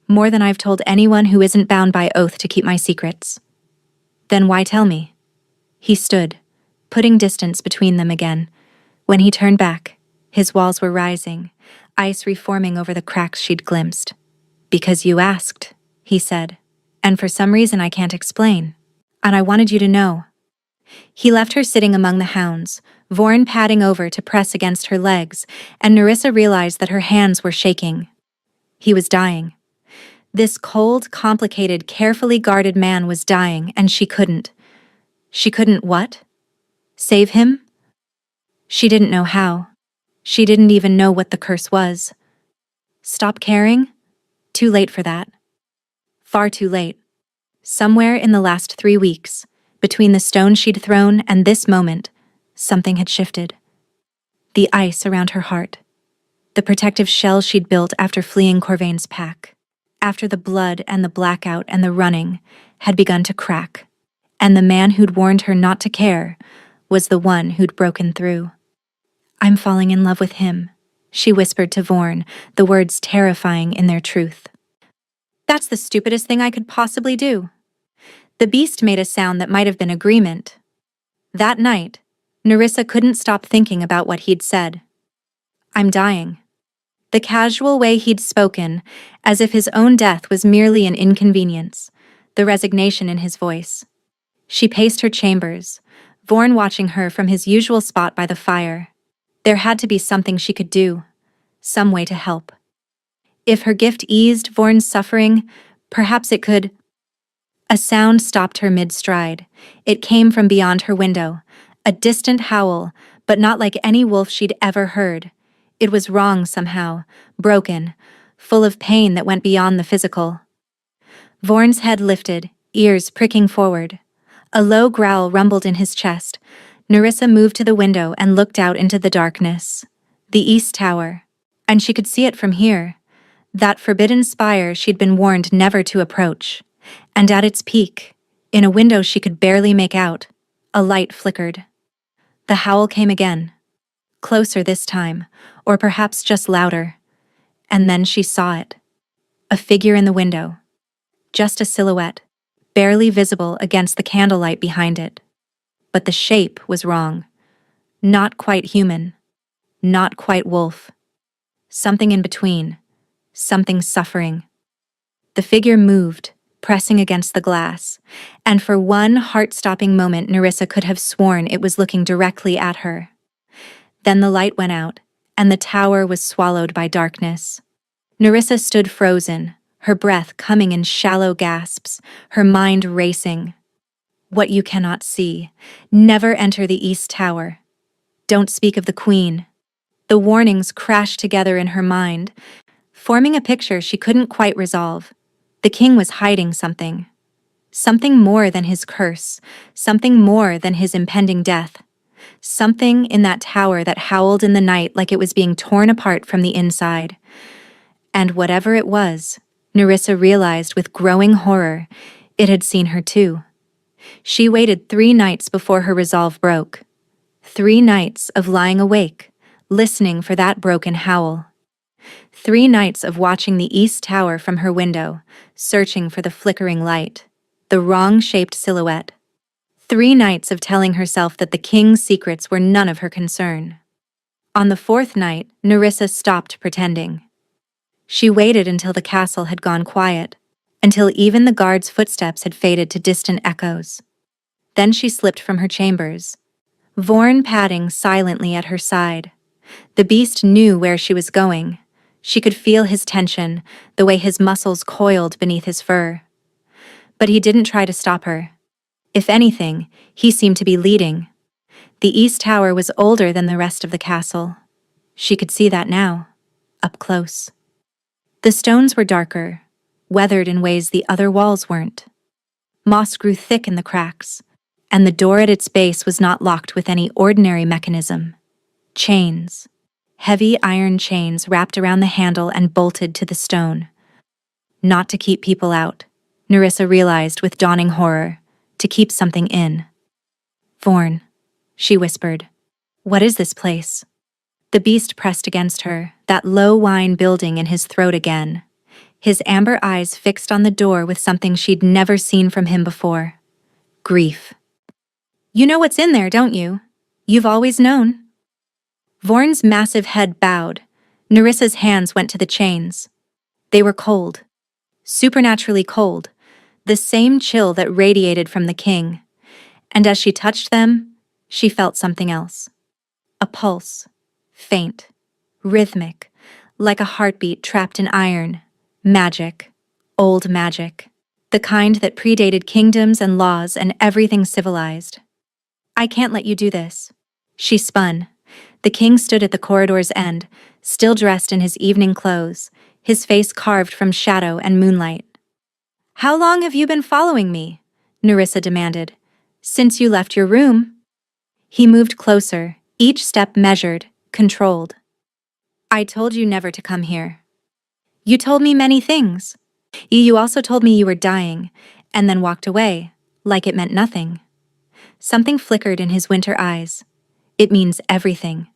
More than I've told anyone who isn't bound by oath to keep my secrets. Then why tell me? He stood, putting distance between them again. When he turned back, his walls were rising, ice reforming over the cracks she'd glimpsed. Because you asked, he said, and for some reason I can't explain. And I wanted you to know. He left her sitting among the hounds, Vorn padding over to press against her legs, and Nerissa realized that her hands were shaking. He was dying. This cold, complicated, carefully guarded man was dying, and she couldn't. She couldn't what? Save him? She didn't know how. She didn't even know what the curse was. Stop caring? Too late for that. Far too late. Somewhere in the last 3 weeks, between the stone she'd thrown and this moment, something had shifted. The ice around her heart. The protective shell she'd built after fleeing Corvain's pack. After the blood and the blackout and the running had begun to crack. And the man who'd warned her not to care was the one who'd broken through. I'm falling in love with him, she whispered to Vorn, the words terrifying in their truth. That's the stupidest thing I could possibly do. The beast made a sound that might have been agreement. That night, Nerissa couldn't stop thinking about what he'd said. I'm dying. The casual way he'd spoken, as if his own death was merely an inconvenience, the resignation in his voice. She paced her chambers, Vorn watching her from his usual spot by the fire. There had to be something she could do, some way to help. If her gift eased Vorn's suffering, perhaps it could. A sound stopped her mid-stride. It came from beyond her window, a distant howl, but not like any wolf she'd ever heard. It was wrong somehow, broken, full of pain that went beyond the physical. Vorn's head lifted, ears pricking forward. A low growl rumbled in his chest. Nerissa moved to the window and looked out into the darkness. The East Tower. And she could see it from here. That forbidden spire she'd been warned never to approach. And at its peak, in a window she could barely make out, a light flickered. The howl came again. Closer this time, or perhaps just louder. And then she saw it. A figure in the window. Just a silhouette, barely visible against the candlelight behind it. But the shape was wrong. Not quite human. Not quite wolf. Something in between. Something suffering. The figure moved, pressing against the glass, and for one heart-stopping moment Nerissa could have sworn it was looking directly at her. Then the light went out, and the tower was swallowed by darkness. Nerissa stood frozen, her breath coming in shallow gasps, her mind racing. What you cannot see. Never enter the East Tower. Don't speak of the Queen. The warnings crashed together in her mind, forming a picture she couldn't quite resolve. The king was hiding something. Something more than his curse, something more than his impending death. Something in that tower that howled in the night like it was being torn apart from the inside. And whatever it was, Nerissa realized with growing horror, it had seen her too. She waited 3 nights before her resolve broke. 3 nights of lying awake, listening for that broken howl. 3 nights of watching the East Tower from her window, searching for the flickering light, the wrong-shaped silhouette. 3 nights of telling herself that the king's secrets were none of her concern. On the 4th night, Nerissa stopped pretending. She waited until the castle had gone quiet, until even the guards' footsteps had faded to distant echoes. Then she slipped from her chambers, Vorn padding silently at her side. The beast knew where she was going. She could feel his tension, the way his muscles coiled beneath his fur. But he didn't try to stop her. If anything, he seemed to be leading. The East Tower was older than the rest of the castle. She could see that now, up close. The stones were darker, weathered in ways the other walls weren't. Moss grew thick in the cracks, and the door at its base was not locked with any ordinary mechanism. Chains. Heavy iron chains wrapped around the handle and bolted to the stone. Not to keep people out, Nerissa realized with dawning horror, to keep something in. Vorn, she whispered. What is this place? The beast pressed against her, that low whine building in his throat again. His amber eyes fixed on the door with something she'd never seen from him before. Grief. You know what's in there, don't you? You've always known. Vorn's massive head bowed. Nerissa's hands went to the chains. They were cold. Supernaturally cold. The same chill that radiated from the king. And as she touched them, she felt something else. A pulse. Faint. Rhythmic. Like a heartbeat trapped in iron. Magic. Old magic. The kind that predated kingdoms and laws and everything civilized. I can't let you do this. She spun. The king stood at the corridor's end, still dressed in his evening clothes, his face carved from shadow and moonlight. How long have you been following me? Nerissa demanded. Since you left your room. He moved closer, each step measured, controlled. I told you never to come here. You told me many things. You also told me you were dying, and then walked away, like it meant nothing. Something flickered in his winter eyes. It means everything.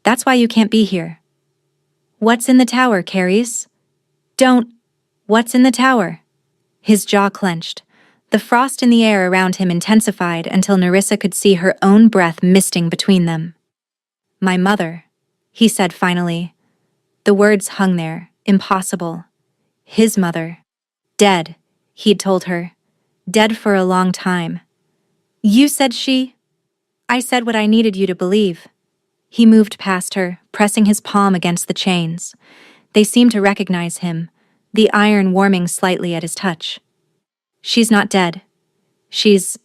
That's why you can't be here. What's in the tower, Caries? Don't. What's in the tower? His jaw clenched. The frost in the air around him intensified until Nerissa could see her own breath misting between them. My mother, he said finally. The words hung there, impossible. His mother. Dead, he'd told her. Dead for a long time. You said she? I said what I needed you to believe. He moved past her, pressing his palm against the chains. They seemed to recognize him, the iron warming slightly at his touch. She's not dead. She's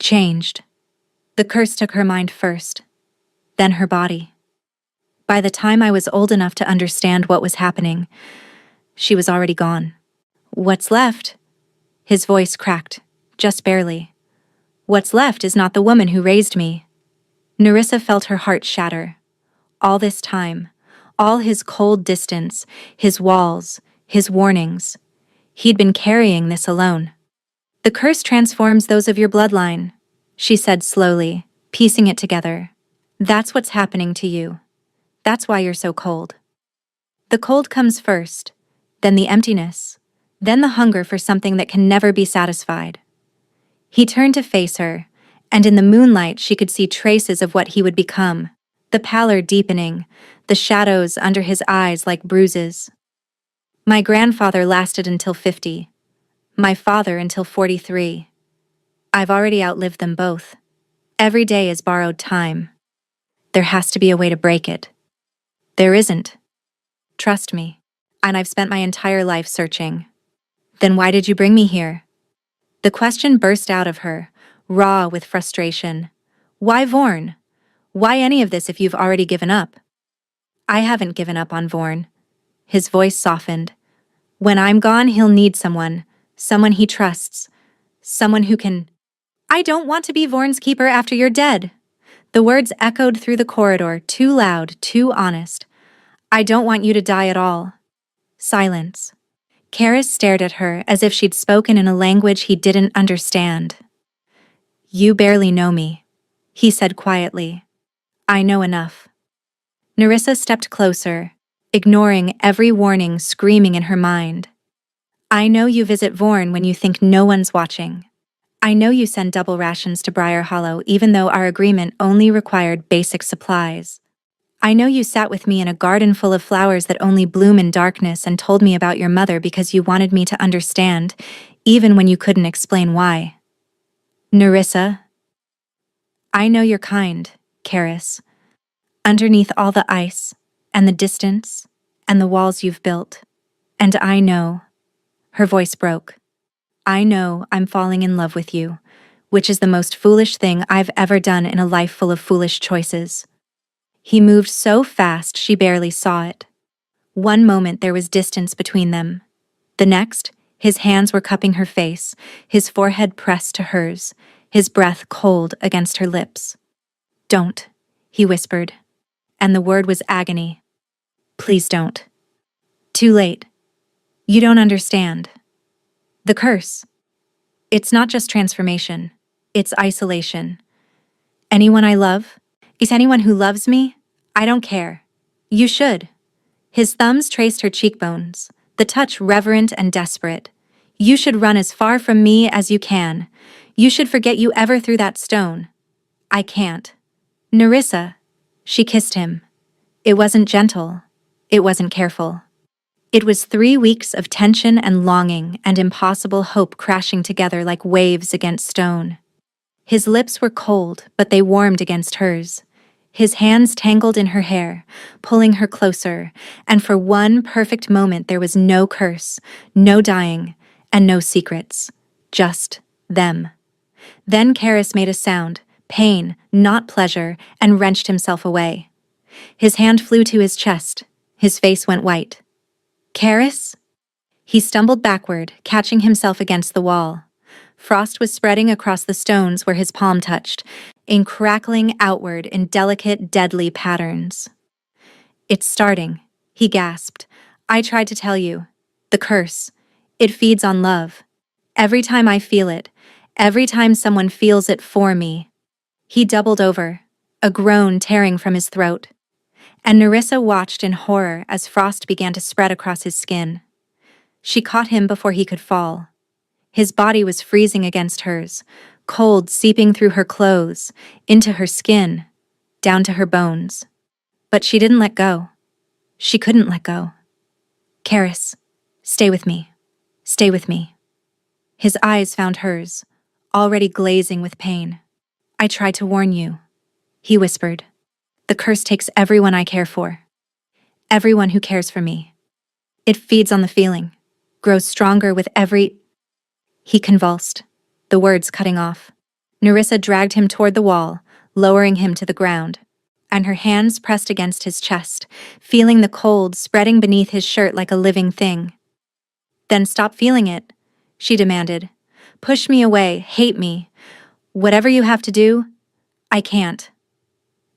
changed. The curse took her mind first, then her body. By the time I was old enough to understand what was happening, she was already gone. What's left? His voice cracked, just barely. What's left is not the woman who raised me. Nerissa felt her heart shatter. All this time, all his cold distance, his walls, his warnings. He'd been carrying this alone. The curse transforms those of your bloodline, she said slowly, piecing it together. That's what's happening to you. That's why you're so cold. The cold comes first, then the emptiness, then the hunger for something that can never be satisfied. He turned to face her, and in the moonlight she could see traces of what he would become, the pallor deepening, the shadows under his eyes like bruises. My grandfather lasted until 50. My father until 43. I've already outlived them both. Every day is borrowed time. There has to be a way to break it. There isn't. Trust me. And I've spent my entire life searching. Then why did you bring me here? The question burst out of her, raw with frustration. Why Vorn? Why any of this if you've already given up? I haven't given up on Vorn. His voice softened. When I'm gone, he'll need someone he trusts, someone who can... I don't want to be Vorn's keeper after you're dead. The words echoed through the corridor, too loud, too honest. I don't want you to die at all. Silence. Caris stared at her as if she'd spoken in a language he didn't understand. You barely know me, he said quietly. I know enough. Nerissa stepped closer, ignoring every warning screaming in her mind. I know you visit Vorn when you think no one's watching. I know you send double rations to Briar Hollow even though our agreement only required basic supplies. I know you sat with me in a garden full of flowers that only bloom in darkness and told me about your mother because you wanted me to understand, even when you couldn't explain why. Nerissa, I know you're kind, Karis. Underneath all the ice, and the distance, and the walls you've built. And I know, her voice broke. I know I'm falling in love with you, which is the most foolish thing I've ever done in a life full of foolish choices. He moved so fast she barely saw it. One moment there was distance between them. The next, his hands were cupping her face, his forehead pressed to hers, his breath cold against her lips. Don't, he whispered. And the word was agony. Please don't. Too late. You don't understand. The curse. It's not just transformation. It's isolation. Anyone I love? Is anyone who loves me? I don't care. You should. His thumbs traced her cheekbones, the touch reverent and desperate. You should run as far from me as you can. You should forget you ever threw that stone. I can't. Nerissa. She kissed him. It wasn't gentle. It wasn't careful. It was 3 weeks of tension and longing and impossible hope crashing together like waves against stone. His lips were cold, but they warmed against hers. His hands tangled in her hair, pulling her closer, and for one perfect moment there was no curse, no dying, and no secrets. Just them. Then Karis made a sound, pain, not pleasure, and wrenched himself away. His hand flew to his chest. His face went white. Karis? He stumbled backward, catching himself against the wall. Frost was spreading across the stones where his palm touched, in crackling outward in delicate, deadly patterns. It's starting, he gasped. I tried to tell you. The curse. It feeds on love. Every time I feel it, every time someone feels it for me. He doubled over, a groan tearing from his throat. And Nerissa watched in horror as frost began to spread across his skin. She caught him before he could fall. His body was freezing against hers, cold seeping through her clothes, into her skin, down to her bones. But she didn't let go. She couldn't let go. Karis, stay with me. Stay with me. His eyes found hers, already glazing with pain. I tried to warn you, he whispered. The curse takes everyone I care for. Everyone who cares for me. It feeds on the feeling, grows stronger with every... He convulsed, the words cutting off. Nerissa dragged him toward the wall, lowering him to the ground, and her hands pressed against his chest, feeling the cold spreading beneath his shirt like a living thing. Then stop feeling it, she demanded. Push me away, hate me. Whatever you have to do, I can't.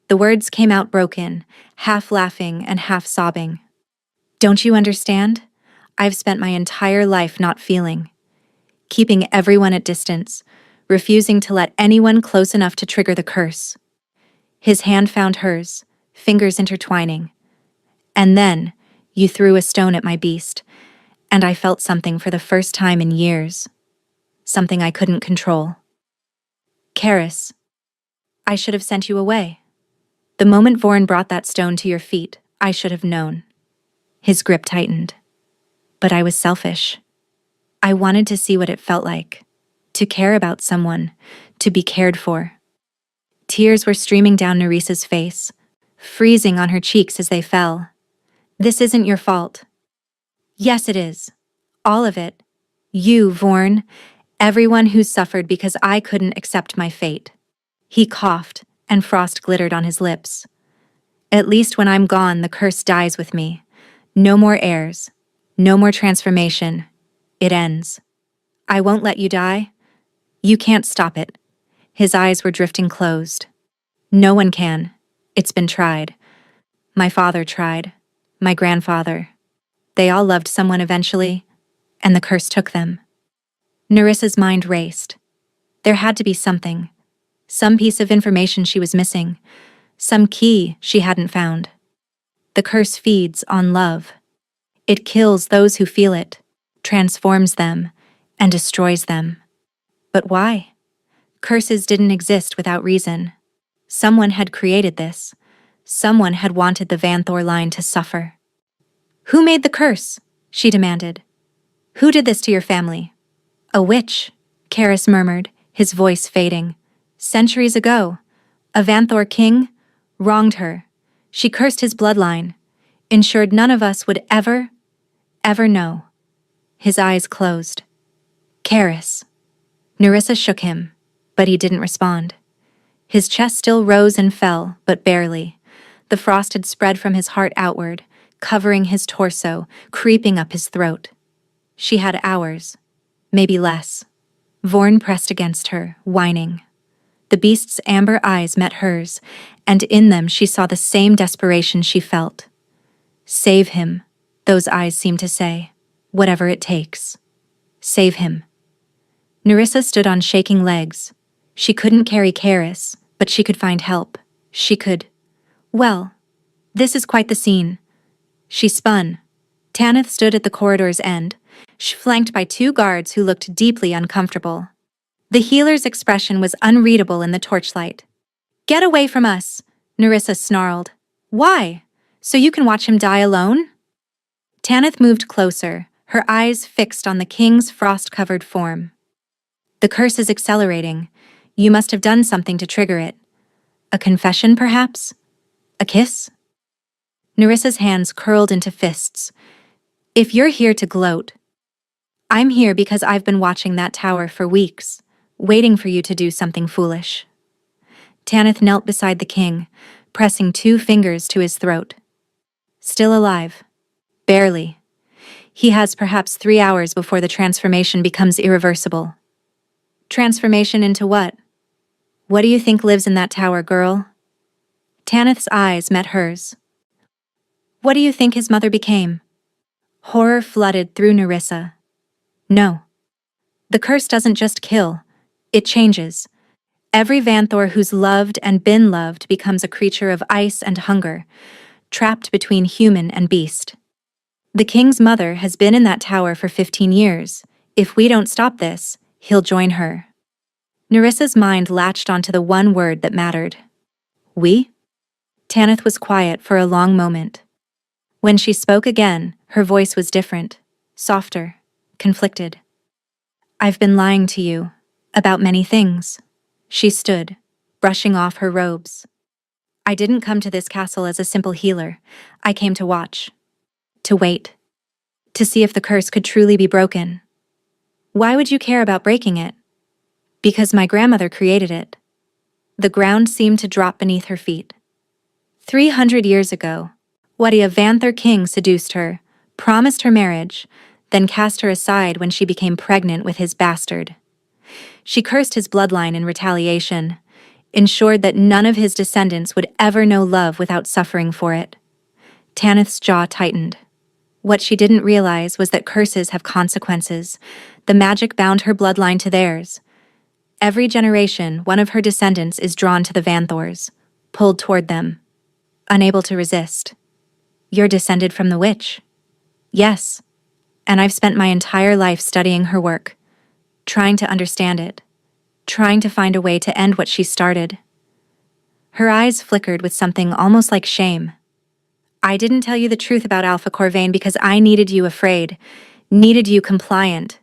The words came out broken, half laughing and half sobbing. Don't you understand? I've spent my entire life not feeling. Keeping everyone at distance, refusing to let anyone close enough to trigger the curse. His hand found hers, fingers intertwining. And then, you threw a stone at my beast, and I felt something for the first time in years. Something I couldn't control. Karis, I should have sent you away. The moment Vorn brought that stone to your feet, I should have known. His grip tightened. But I was selfish. I wanted to see what it felt like. To care about someone. To be cared for. Tears were streaming down Nerissa's face, freezing on her cheeks as they fell. This isn't your fault. Yes, it is. All of it. You, Vorn. Everyone who's suffered because I couldn't accept my fate. He coughed, and frost glittered on his lips. At least when I'm gone, the curse dies with me. No more heirs. No more transformation. It ends. I won't let you die. You can't stop it. His eyes were drifting closed. No one can. It's been tried. My father tried. My grandfather. They all loved someone eventually, and the curse took them. Nerissa's mind raced. There had to be something. Some piece of information she was missing. Some key she hadn't found. The curse feeds on love. It kills those who feel it, transforms them, and destroys them. But why? Curses didn't exist without reason. Someone had created this. Someone had wanted the Vanthor line to suffer. "Who made the curse?" she demanded. "Who did this to your family?" "A witch," Karis murmured, his voice fading. "Centuries ago, a Vanthor king wronged her. She cursed his bloodline, ensured none of us would ever know." His eyes closed. "Karis." Nerissa shook him, but he didn't respond. His chest still rose and fell, but barely. The frost had spread from his heart outward, covering his torso, creeping up his throat. She had hours, maybe less. Vorn pressed against her, whining. The beast's amber eyes met hers, and in them she saw the same desperation she felt. "Save him," those eyes seemed to say. "Whatever it takes. Save him." Nerissa stood on shaking legs. She couldn't carry Karis, but she could find help. She could. "Well, this is quite the scene." She spun. Tanith stood at the corridor's end, flanked by two guards who looked deeply uncomfortable. The healer's expression was unreadable in the torchlight. "Get away from us," Nerissa snarled. "Why? So you can watch him die alone?" Tanith moved closer, her eyes fixed on the king's frost-covered form. "The curse is accelerating. You must have done something to trigger it. A confession, perhaps? A kiss?" Nerissa's hands curled into fists. "If you're here to gloat, I'm here because I've been watching that tower for weeks, waiting for you to do something foolish." Tanith knelt beside the king, pressing 2 fingers to his throat. "Still alive. Barely. He has perhaps 3 hours before the transformation becomes irreversible." "Transformation into what? What do you think lives in that tower, girl?" Tanith's eyes met hers. "What do you think his mother became?" Horror flooded through Nerissa. "No. The curse doesn't just kill, it changes. Every Vanthor who's loved and been loved becomes a creature of ice and hunger, trapped between human and beast. The king's mother has been in that tower for 15 years. If we don't stop this, he'll join her." Nerissa's mind latched onto the one word that mattered. "We?" Tanith was quiet for a long moment. When she spoke again, her voice was different, softer, conflicted. "I've been lying to you about many things." She stood, brushing off her robes. "I didn't come to this castle as a simple healer. I came to watch. To wait. To see if the curse could truly be broken." "Why would you care about breaking it?" "Because my grandmother created it." The ground seemed to drop beneath her feet. 300 years ago, Wadia Vanthor King seduced her, promised her marriage, then cast her aside when she became pregnant with his bastard. She cursed his bloodline in retaliation, ensured that none of his descendants would ever know love without suffering for it. Tanith's jaw tightened. What she didn't realize was that curses have consequences. The magic bound her bloodline to theirs. Every generation, one of her descendants is drawn to the Vanthors, pulled toward them, unable to resist. "You're descended from the witch." "Yes, and I've spent my entire life studying her work, trying to understand it, trying to find a way to end what she started." Her eyes flickered with something almost like shame. "I didn't tell you the truth about Alpha Corvain because I needed you afraid, needed you compliant.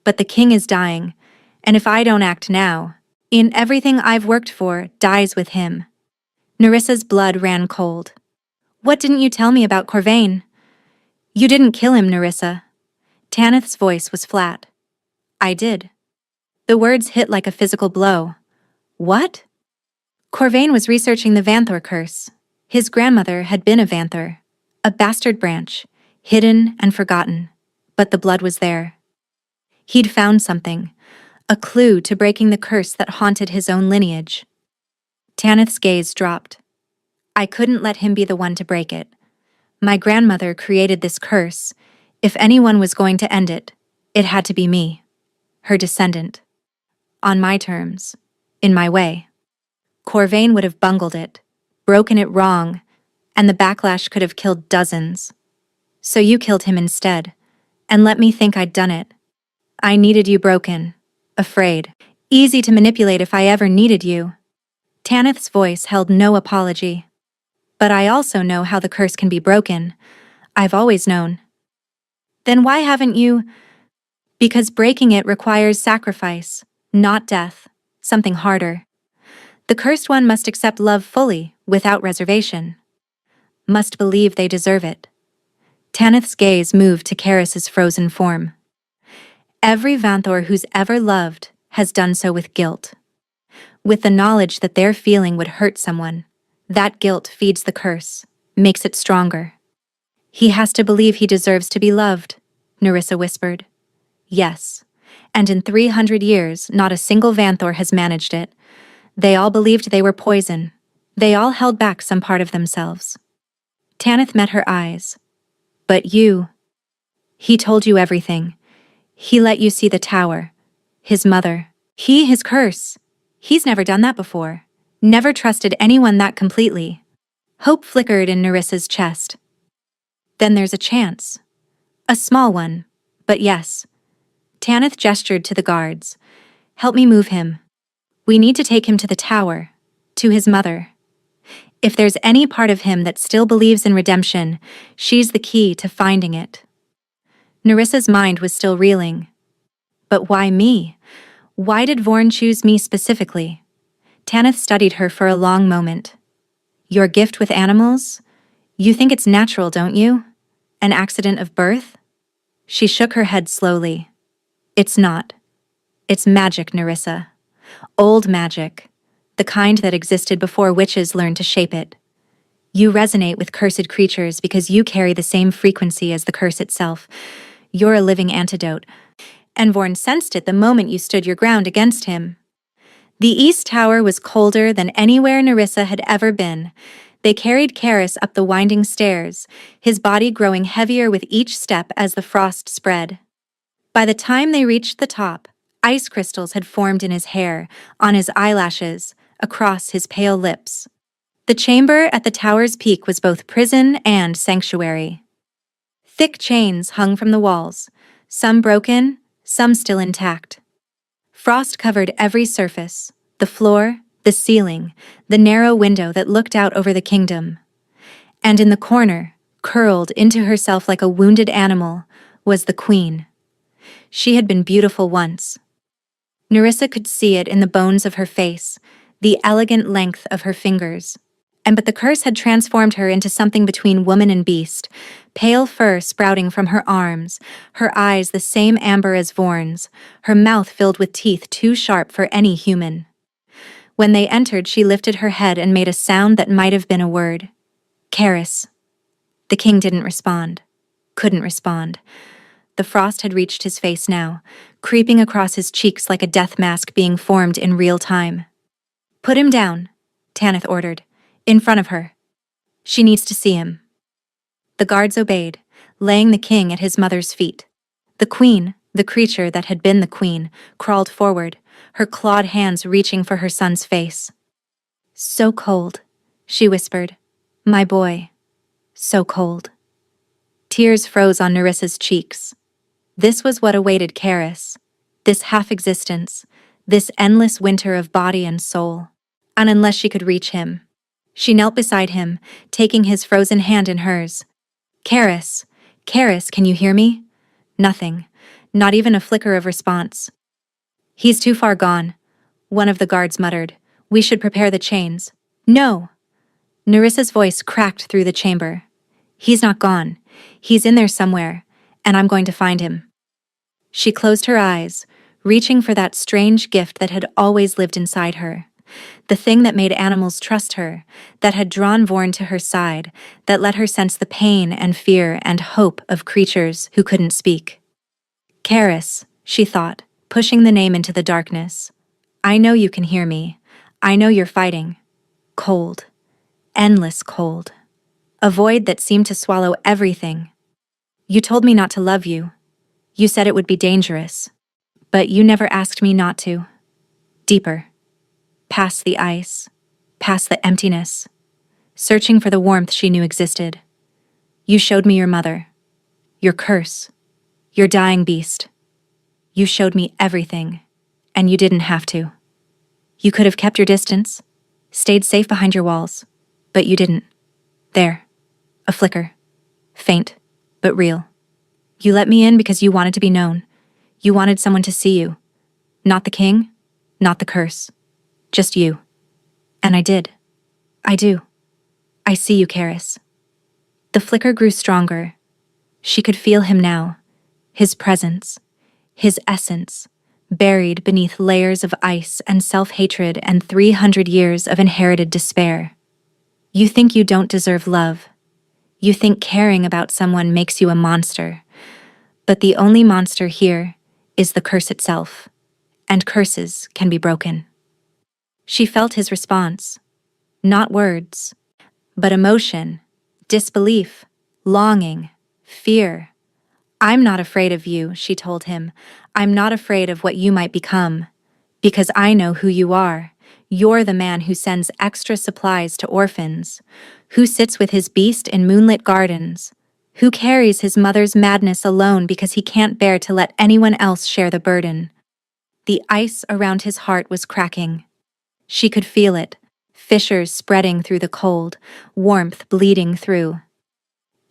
But the king is dying, and if I don't act now, in everything I've worked for dies with him." Nerissa's blood ran cold. "What didn't you tell me about Corvain?" "You didn't kill him, Nerissa." Tanith's voice was flat. "I did." The words hit like a physical blow. "What?" "Corvain was researching the Vanthor curse. His grandmother had been a Vanthor, a bastard branch, hidden and forgotten, but the blood was there. He'd found something, a clue to breaking the curse that haunted his own lineage." Tanith's gaze dropped. "I couldn't let him be the one to break it. My grandmother created this curse. If anyone was going to end it, it had to be me, her descendant. On my terms, in my way. Corvain would have bungled it, broken it wrong, and the backlash could have killed dozens. So you killed him instead, and let me think I'd done it. I needed you broken, afraid, easy to manipulate if I ever needed you. Tanith's voice held no apology. But I also know how the curse can be broken. I've always known. Then why haven't you? Because breaking it requires sacrifice, not death, something harder. The cursed one must accept love fully, without reservation. Must believe they deserve it. Tanith's gaze moved to Karis's frozen form. Every Vanthor who's ever loved has done so with guilt. With the knowledge that their feeling would hurt someone, that guilt feeds the curse, makes it stronger. He has to believe he deserves to be loved, Nerissa whispered. Yes, and in 300 years, not a single Vanthor has managed it. They all believed they were poison. They all held back some part of themselves. Tanith met her eyes. But you. He told you everything. He let you see the tower. His mother. His curse. He's never done that before. Never trusted anyone that completely. Hope flickered in Nerissa's chest. Then there's a chance. A small one, but yes. Tanith gestured to the guards. Help me move him. We need to take him to the tower, to his mother. If there's any part of him that still believes in redemption, she's the key to finding it. Nerissa's mind was still reeling. But why me? Why did Vorn choose me specifically? Tanith studied her for a long moment. Your gift with animals? You think it's natural, don't you? An accident of birth? She shook her head slowly. It's not. It's magic, Nerissa. Old magic. The kind that existed before witches learned to shape it. You resonate with cursed creatures because you carry the same frequency as the curse itself. You're a living antidote. And Vorn sensed it the moment you stood your ground against him. The East Tower was colder than anywhere Nerissa had ever been. They carried Karis up the winding stairs, his body growing heavier with each step as the frost spread. By the time they reached the top, ice crystals had formed in his hair, on his eyelashes, across his pale lips. The chamber at the tower's peak was both prison and sanctuary. Thick chains hung from the walls, some broken, some still intact. Frost covered every surface, the floor, the ceiling, the narrow window that looked out over the kingdom. And in the corner, curled into herself like a wounded animal, was the queen. She had been beautiful once. Nerissa could see it in the bones of her face, the elegant length of her fingers. But the curse had transformed her into something between woman and beast, pale fur sprouting from her arms, her eyes the same amber as Vorn's, her mouth filled with teeth too sharp for any human. When they entered, she lifted her head and made a sound that might have been a word. Karis. The king didn't respond. Couldn't respond. The frost had reached his face now, creeping across his cheeks like a death mask being formed in real time. Put him down, Tanith ordered. In front of her. She needs to see him. The guards obeyed, laying the king at his mother's feet. The queen, the creature that had been the queen, crawled forward, her clawed hands reaching for her son's face. So cold, she whispered. My boy. So cold. Tears froze on Nerissa's cheeks. This was what awaited Karis. This half-existence, this endless winter of body and soul. And unless she could reach him. She knelt beside him, taking his frozen hand in hers. Karis, Karis, can you hear me? Nothing, not even a flicker of response. He's too far gone, one of the guards muttered. We should prepare the chains. No! Nerissa's voice cracked through the chamber. He's not gone. He's in there somewhere, and I'm going to find him. She closed her eyes, reaching for that strange gift that had always lived inside her. The thing that made animals trust her, that had drawn Vorn to her side, that let her sense the pain and fear and hope of creatures who couldn't speak. Karis, she thought, pushing the name into the darkness. I know you can hear me. I know you're fighting. Cold. Endless cold. A void that seemed to swallow everything. You told me not to love you. You said it would be dangerous. But you never asked me not to. Deeper. Past the ice, past the emptiness. searching for the warmth she knew existed. You showed me your mother, your curse, your dying beast. You showed me everything, and you didn't have to. You could have kept your distance, stayed safe behind your walls, but you didn't. There, a flicker, faint, but real. You let me in because you wanted to be known. You wanted someone to see you. Not the king, not the curse. Just you. And I did. I do. I see you, Karis. The flicker grew stronger. She could feel him now. His presence. His essence. Buried beneath layers of ice and self-hatred and 300 years of inherited despair. You think you don't deserve love. You think caring about someone makes you a monster. But the only monster here is the curse itself. And curses can be broken. She felt his response. Not words, but emotion, disbelief, longing, fear. I'm not afraid of you, she told him. I'm not afraid of what you might become. Because I know who you are. You're the man who sends extra supplies to orphans, who sits with his beast in moonlit gardens, who carries his mother's madness alone because he can't bear to let anyone else share the burden. The ice around his heart was cracking. She could feel it, fissures spreading through the cold, warmth bleeding through.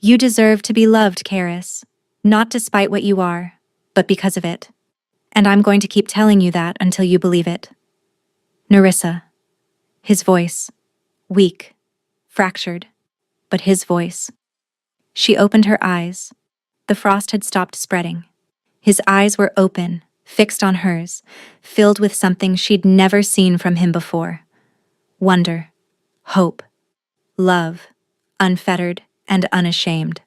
You deserve to be loved, Karis, not despite what you are, but because of it. And I'm going to keep telling you that until you believe it. Nerissa. His voice. Weak. Fractured. But his voice. She opened her eyes. The frost had stopped spreading. His eyes were open, fixed on hers, filled with something she'd never seen from him before. Wonder. Hope. Love. Unfettered and unashamed.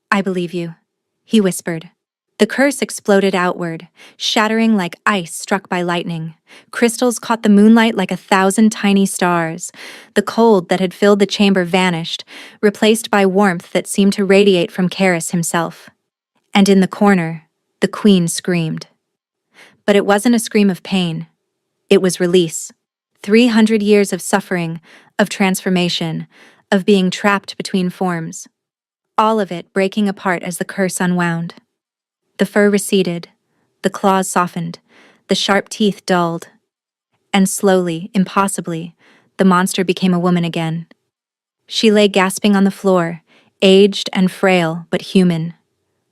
I believe you, he whispered. The curse exploded outward, shattering like ice struck by lightning. Crystals caught the moonlight like 1,000 tiny stars. The cold that had filled the chamber vanished, replaced by warmth that seemed to radiate from Karis himself. And in the corner, the queen screamed. But it wasn't a scream of pain. It was release. 300 years of suffering, of transformation, of being trapped between forms. All of it breaking apart as the curse unwound. The fur receded, the claws softened, the sharp teeth dulled. And slowly, impossibly, the monster became a woman again. She lay gasping on the floor, aged and frail, but human.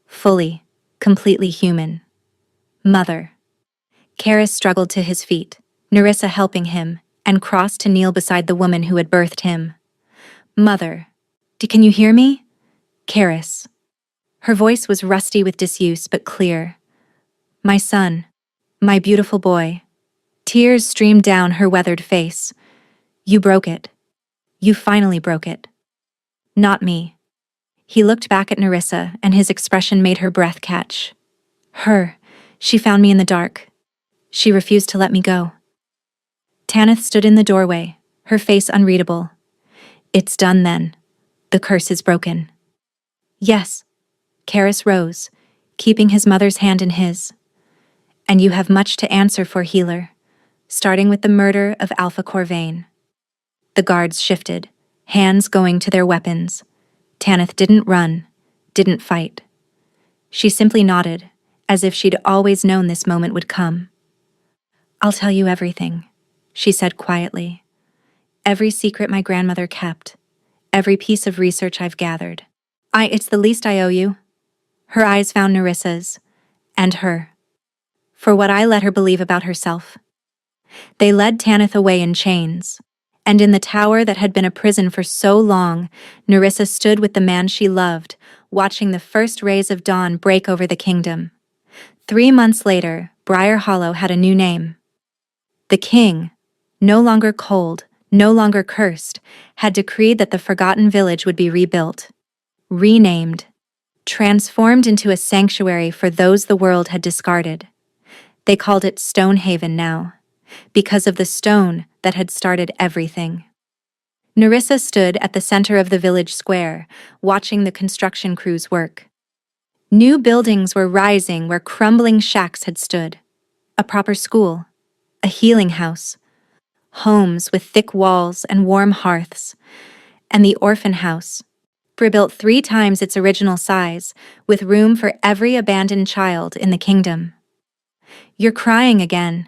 Fully, completely human. Mother. Karis struggled to his feet, Nerissa helping him, and crossed to kneel beside the woman who had birthed him. Mother. Can you hear me? Karis. Her voice was rusty with disuse, but clear. My son. My beautiful boy. Tears streamed down her weathered face. You broke it. You finally broke it. Not me. He looked back at Nerissa, and his expression made her breath catch. Her. She found me in the dark. She refused to let me go. Tanith stood in the doorway, her face unreadable. It's done then. The curse is broken. Yes. Karis rose, keeping his mother's hand in his. And you have much to answer for, healer, starting with the murder of Alpha Corvain. The guards shifted, hands going to their weapons. Tanith didn't run, didn't fight. She simply nodded, as if she'd always known this moment would come. I'll tell you everything, she said quietly. Every secret my grandmother kept, every piece of research I've gathered. It's the least I owe you. Her eyes found Nerissa's, and her. For what I let her believe about herself. They led Tanith away in chains, and in the tower that had been a prison for so long, Nerissa stood with the man she loved, watching the first rays of dawn break over the kingdom. 3 months later, Briar Hollow had a new name. The king, no longer cold, no longer cursed, had decreed that the forgotten village would be rebuilt, renamed, transformed into a sanctuary for those the world had discarded. They called it Stonehaven now, because of the stone that had started everything. Nerissa stood at the center of the village square, watching the construction crews work. New buildings were rising where crumbling shacks had stood. A proper school, a healing house, homes with thick walls and warm hearths, and the orphan house, rebuilt 3 times its original size, with room for every abandoned child in the kingdom. "You're crying again."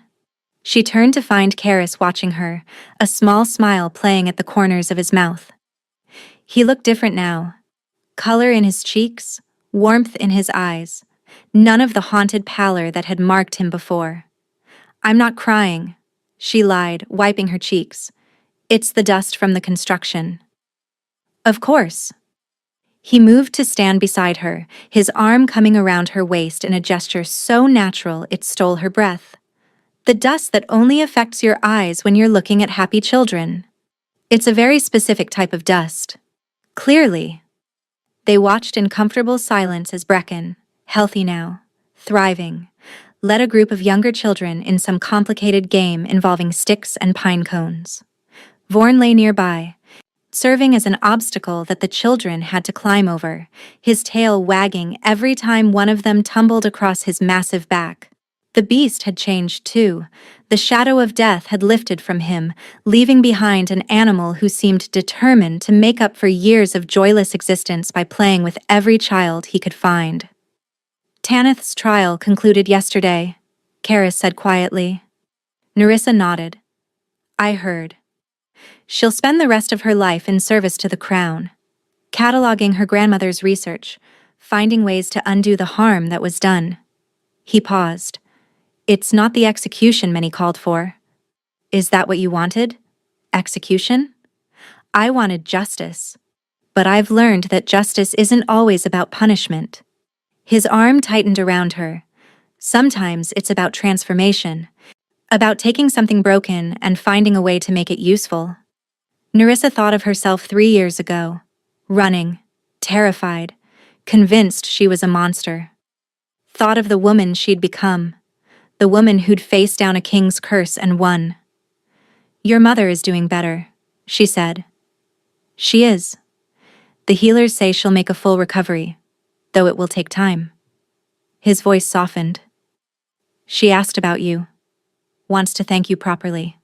She turned to find Karis watching her, a small smile playing at the corners of his mouth. He looked different now. Color in his cheeks, warmth in his eyes, none of the haunted pallor that had marked him before. "I'm not crying," she lied, wiping her cheeks. "It's the dust from the construction." "Of course." He moved to stand beside her, his arm coming around her waist in a gesture so natural it stole her breath. "The dust that only affects your eyes when you're looking at happy children. It's a very specific type of dust." Clearly. They watched in comfortable silence as Brecken, healthy now, thriving, led a group of younger children in some complicated game involving sticks and pine cones. Vorn lay nearby, serving as an obstacle that the children had to climb over, his tail wagging every time one of them tumbled across his massive back. The beast had changed too. The shadow of death had lifted from him, leaving behind an animal who seemed determined to make up for years of joyless existence by playing with every child he could find. "Tanith's trial concluded yesterday," Karis said quietly. Nerissa nodded. "I heard. She'll spend the rest of her life in service to the crown, cataloging her grandmother's research, finding ways to undo the harm that was done." He paused. "It's not the execution many called for." "Is that what you wanted? Execution?" "I wanted justice. But I've learned that justice isn't always about punishment." His arm tightened around her. "Sometimes it's about transformation, about taking something broken and finding a way to make it useful." Nerissa thought of herself 3 years ago, running, terrified, convinced she was a monster. Thought of the woman she'd become, the woman who'd faced down a king's curse and won. "Your mother is doing better," she said. "She is. The healers say she'll make a full recovery, though it will take time." His voice softened. "She asked about you. Wants to thank you properly."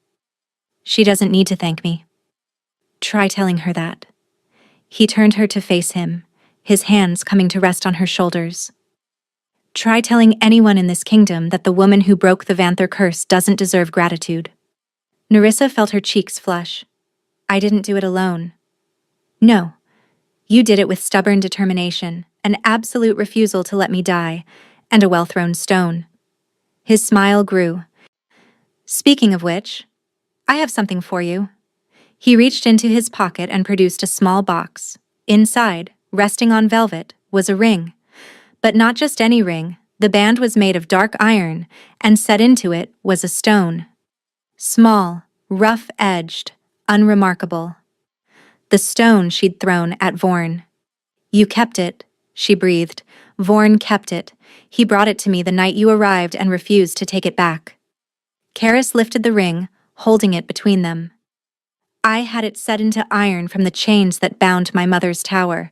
"She doesn't need to thank me." "Try telling her that." He turned her to face him, his hands coming to rest on her shoulders. "Try telling anyone in this kingdom that the woman who broke the Vanther curse doesn't deserve gratitude." Nerissa felt her cheeks flush. "I didn't do it alone." "No. You did it with stubborn determination, an absolute refusal to let me die, and a well-thrown stone." His smile grew. "Speaking of which, I have something for you." He reached into his pocket and produced a small box. Inside, resting on velvet, was a ring. But not just any ring. The band was made of dark iron, and set into it was a stone. Small, rough-edged, unremarkable. The stone she'd thrown at Vorn. "You kept it," she breathed. "Vorn kept it. He brought it to me the night you arrived and refused to take it back." Karis lifted the ring, holding it between them. "I had it set into iron from the chains that bound my mother's tower,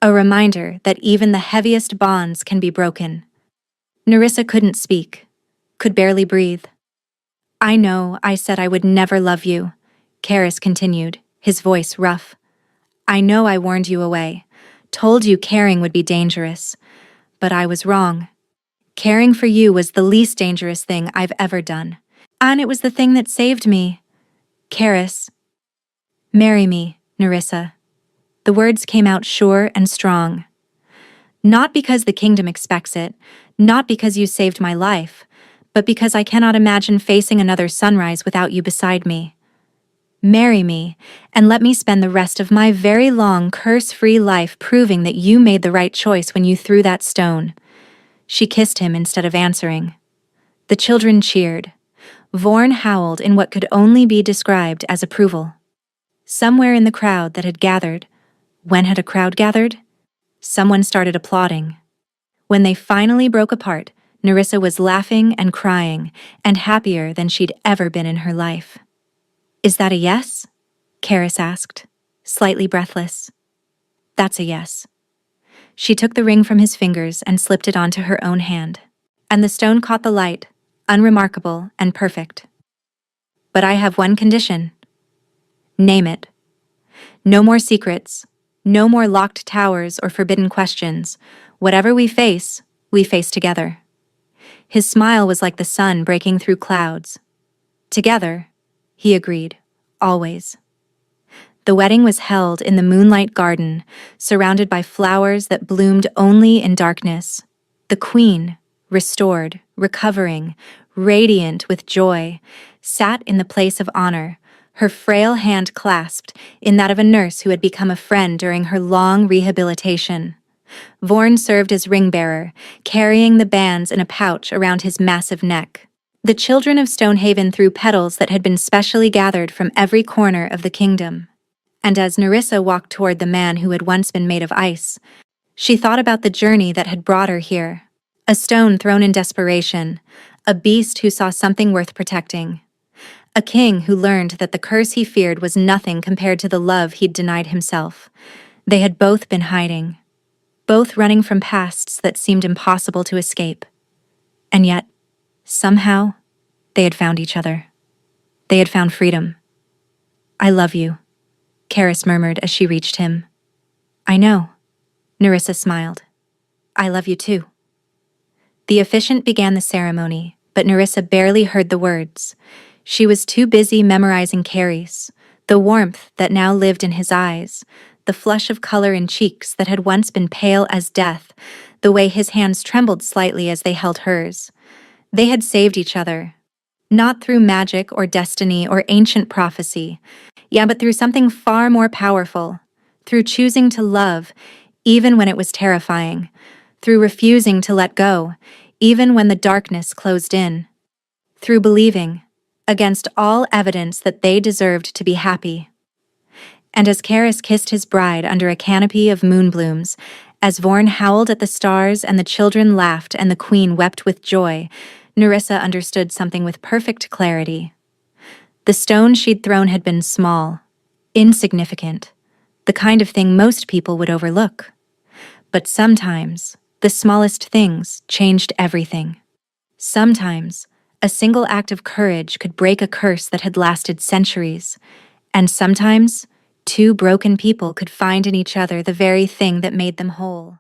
a reminder that even the heaviest bonds can be broken." Nerissa couldn't speak, could barely breathe. "I know I said I would never love you," Karis continued, his voice rough. "I know I warned you away, told you caring would be dangerous, but I was wrong. Caring for you was the least dangerous thing I've ever done, and it was the thing that saved me. Karis, marry me, Nerissa." The words came out sure and strong. "Not because the kingdom expects it, not because you saved my life, but because I cannot imagine facing another sunrise without you beside me. Marry me, and let me spend the rest of my very long, curse-free life proving that you made the right choice when you threw that stone." She kissed him instead of answering. The children cheered. Vorn howled in what could only be described as approval. Somewhere in the crowd that had gathered, when had a crowd gathered? Someone started applauding. When they finally broke apart, Nerissa was laughing and crying, and happier than she'd ever been in her life. "Is that a yes?" Karis asked, slightly breathless. "That's a yes." She took the ring from his fingers and slipped it onto her own hand. And the stone caught the light, unremarkable and perfect. But I have one condition. Name it. No more secrets. No more locked towers or forbidden questions. Whatever we face together. His smile was like the sun breaking through clouds. Together, he agreed, always. The wedding was held in the moonlight garden, surrounded by flowers that bloomed only in darkness. The queen, restored, recovering, radiant with joy, sat in the place of honor, her frail hand clasped in that of a nurse who had become a friend during her long rehabilitation. Vorn served as ring-bearer, carrying the bands in a pouch around his massive neck. The children of Stonehaven threw petals that had been specially gathered from every corner of the kingdom. And as Nerissa walked toward the man who had once been made of ice, she thought about the journey that had brought her here. A stone thrown in desperation, a beast who saw something worth protecting. A king who learned that the curse he feared was nothing compared to the love he'd denied himself. They had both been hiding, both running from pasts that seemed impossible to escape. And yet, somehow, they had found each other. They had found freedom. "I love you," Karis murmured as she reached him. "I know," Nerissa smiled. "I love you too." The officiant began the ceremony, but Nerissa barely heard the words. She was too busy memorizing Karis, the warmth that now lived in his eyes, the flush of color in cheeks that had once been pale as death, the way his hands trembled slightly as they held hers. They had saved each other. Not through magic or destiny or ancient prophecy, but through something far more powerful, through choosing to love, even when it was terrifying, through refusing to let go, even when the darkness closed in, through believing, against all evidence, that they deserved to be happy. And as Karis kissed his bride under a canopy of moonblooms, as Vorn howled at the stars and the children laughed and the queen wept with joy, Nerissa understood something with perfect clarity. The stone she'd thrown had been small, insignificant, the kind of thing most people would overlook. But sometimes, the smallest things changed everything. Sometimes, a single act of courage could break a curse that had lasted centuries. And sometimes, two broken people could find in each other the very thing that made them whole.